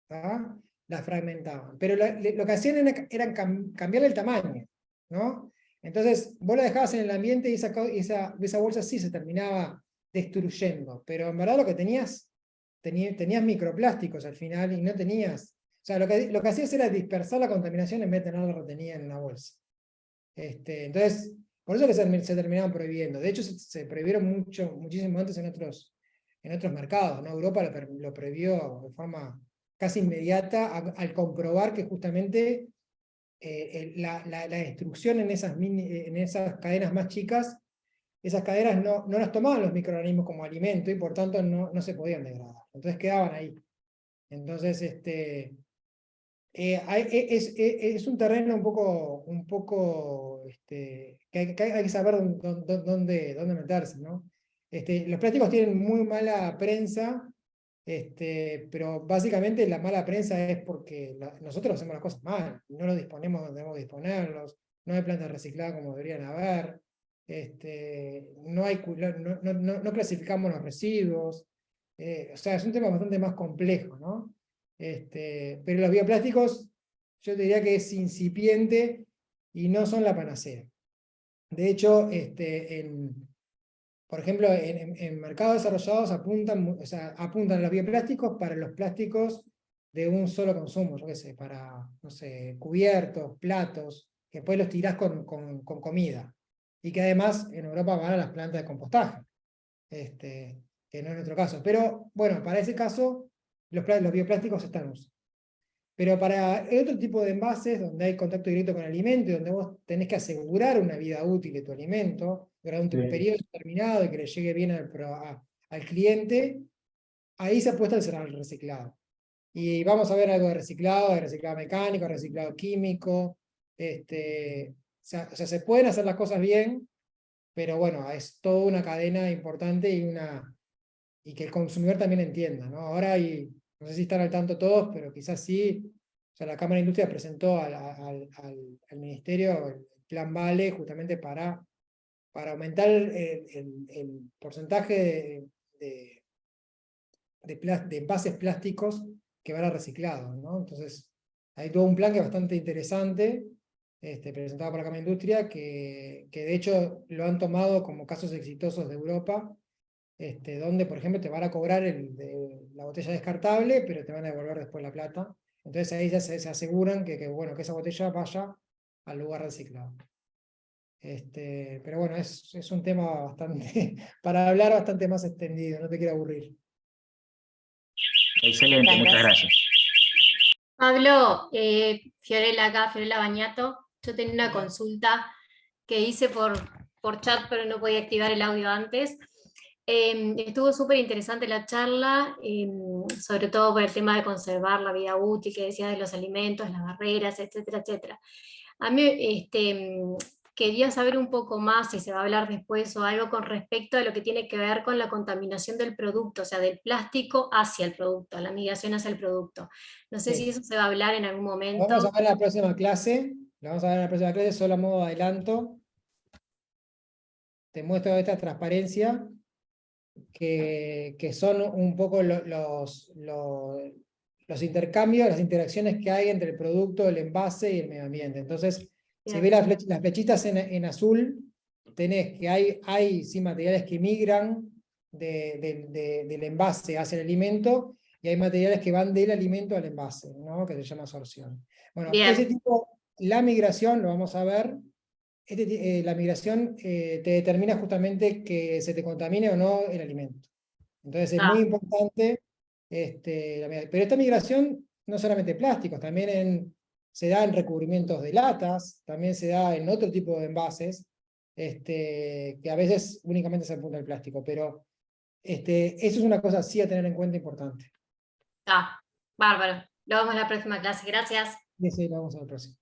¿Tá? Las fragmentaban. Pero lo que hacían era cambiarle el tamaño, ¿no? Entonces, vos la dejabas en el ambiente y esa bolsa sí se terminaba destruyendo, pero en verdad lo que tenías microplásticos al final y no tenías... O sea, lo que hacías era dispersar la contaminación en vez de tenerla retenida en una bolsa. Entonces, por eso que se terminaban prohibiendo. De hecho, se prohibieron muchísimo antes en otros mercados, ¿no? Europa lo prohibió de forma casi inmediata al comprobar que justamente la destrucción en esas cadenas más chicas, esas cadenas no las tomaban los microorganismos como alimento y por tanto no se podían degradar. Entonces quedaban ahí. Entonces, es un terreno un poco que hay que saber dónde meterse, ¿no? Los plásticos tienen muy mala prensa, pero básicamente la mala prensa es porque nosotros hacemos las cosas mal, no los disponemos donde debemos disponerlos, no hay plantas recicladas como deberían haber, no clasificamos los residuos, o sea, es un tema bastante más complejo, ¿no? Pero los bioplásticos, yo te diría que es incipiente y no son la panacea. De hecho, por ejemplo, en mercados desarrollados apuntan a los bioplásticos para los plásticos de un solo consumo, yo qué sé, para, no sé, cubiertos, platos, que después los tirás con comida. Y que además en Europa van a las plantas de compostaje, que no es nuestro caso. Pero bueno, para ese caso, los bioplásticos están usados. Pero para otro tipo de envases, donde hay contacto directo con el alimento, y donde vos tenés que asegurar una vida útil de tu alimento, durante un periodo determinado y que le llegue bien al cliente, ahí se apuesta al reciclado. Y vamos a ver algo de reciclado mecánico, reciclado químico. O sea, se pueden hacer las cosas bien, pero bueno, es toda una cadena importante y que el consumidor también entienda, ¿no? Ahora no sé si están al tanto todos, pero quizás sí. O sea, la Cámara de Industria presentó al Ministerio el plan Vale, justamente para aumentar el porcentaje de envases plásticos que van a reciclados, ¿no? Entonces, hay todo un plan que es bastante interesante, presentado por la Cámara de Industria, que de hecho lo han tomado como casos exitosos de Europa, donde, por ejemplo, te van a cobrar la botella descartable, pero te van a devolver después la plata. Entonces ahí ya se aseguran que esa botella vaya al lugar reciclado. Pero bueno, es un tema bastante, para hablar bastante más extendido, no te quiero aburrir. Excelente, muchas gracias. Pablo, Fiorella acá, Fiorella Bañato. Yo tenía una Hola. consulta que hice por chat, pero no podía activar el audio antes. Estuvo súper interesante la charla, sobre todo por el tema de conservar la vida útil, que decía de los alimentos, las barreras, etcétera, etcétera. A mí quería saber un poco más, si se va a hablar después o algo con respecto a lo que tiene que ver con la contaminación del producto, o sea, del plástico hacia el producto, la migración hacia el producto. No sé Sí. si eso se va a hablar en algún momento. Vamos a ver en la próxima clase, solo a modo de adelanto. Te muestro esta transparencia, que son un poco los intercambios, las interacciones que hay entre el producto, el envase y el medio ambiente. Entonces, si Bien. ves las flechitas en azul, tenés que hay sí, materiales que migran del envase hacia el alimento, y hay materiales que van del alimento al envase, ¿no? Que se llama absorción. Bueno, Bien. la migración, lo vamos a ver, la migración te determina justamente que se te contamine o no el alimento. Entonces es muy importante, pero esta migración no solamente plásticos, también se da en recubrimientos de latas, también se da en otro tipo de envases, que a veces únicamente se apunta al plástico, pero eso es una cosa sí a tener en cuenta importante. Bárbaro. Lo vemos en la próxima clase. Gracias. Y ese lo vamos a ver próximo.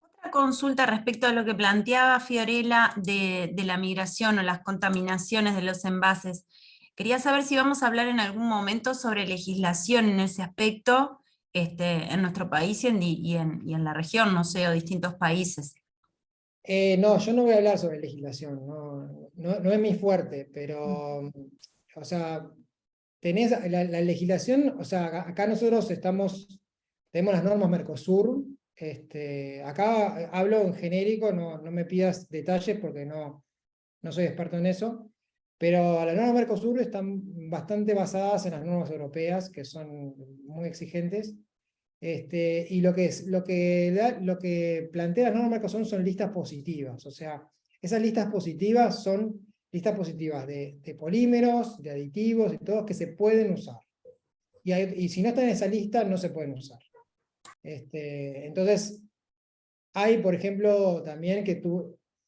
Otra consulta respecto a lo que planteaba Fiorella de la migración o las contaminaciones de los envases. Quería saber si vamos a hablar en algún momento sobre legislación en ese aspecto, en nuestro país y en la región, no sé, o distintos países. No, yo no voy a hablar sobre legislación, no es mi fuerte, pero, o sea, tenés la legislación, o sea, acá nosotros tenemos las normas Mercosur, acá hablo en genérico, no me pidas detalles porque no soy experto en eso, pero las normas Mercosur están bastante basadas en las normas europeas, que son muy exigentes. Y lo que plantea las normas Mercosur son listas positivas, o sea, esas listas positivas son listas positivas de polímeros, de aditivos y todos que se pueden usar. Y si no están en esa lista, no se pueden usar. Entonces, hay, por ejemplo, también que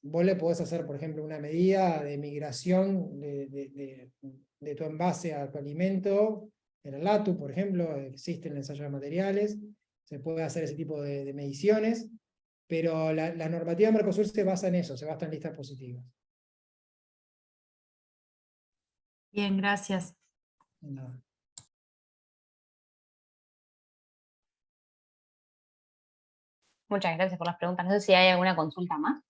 vos le podés hacer, por ejemplo, una medida de migración de tu envase a tu alimento. En el LATU, por ejemplo, existe el ensayo de materiales, se puede hacer ese tipo de mediciones, pero la normativa Mercosur se basa en eso, se basa en listas positivas. Bien, gracias. Nada. Muchas gracias por las preguntas. No sé si hay alguna consulta más.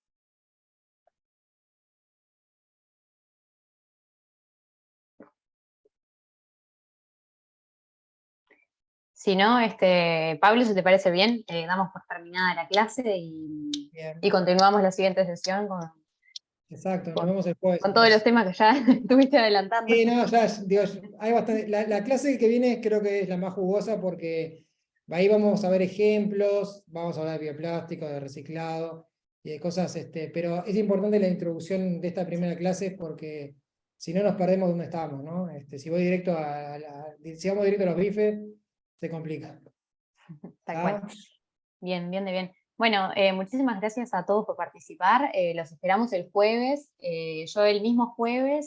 Si no, Pablo, si te parece bien, damos por terminada la clase Bien. y continuamos la siguiente sesión Exacto, nos vemos el jueves. con todos los temas que ya estuviste adelantando. No, ya, Dios, hay bastante. La clase que viene creo que es la más jugosa porque ahí vamos a ver ejemplos, vamos a hablar de bioplástico, de reciclado y de cosas, pero es importante la introducción de esta primera clase porque si no nos perdemos dónde estamos, ¿no? Si vamos directo a los bifes, se complica. Tal cual. Bien, bien de bien. Bueno, muchísimas gracias a todos por participar. Los esperamos el jueves. Yo el mismo jueves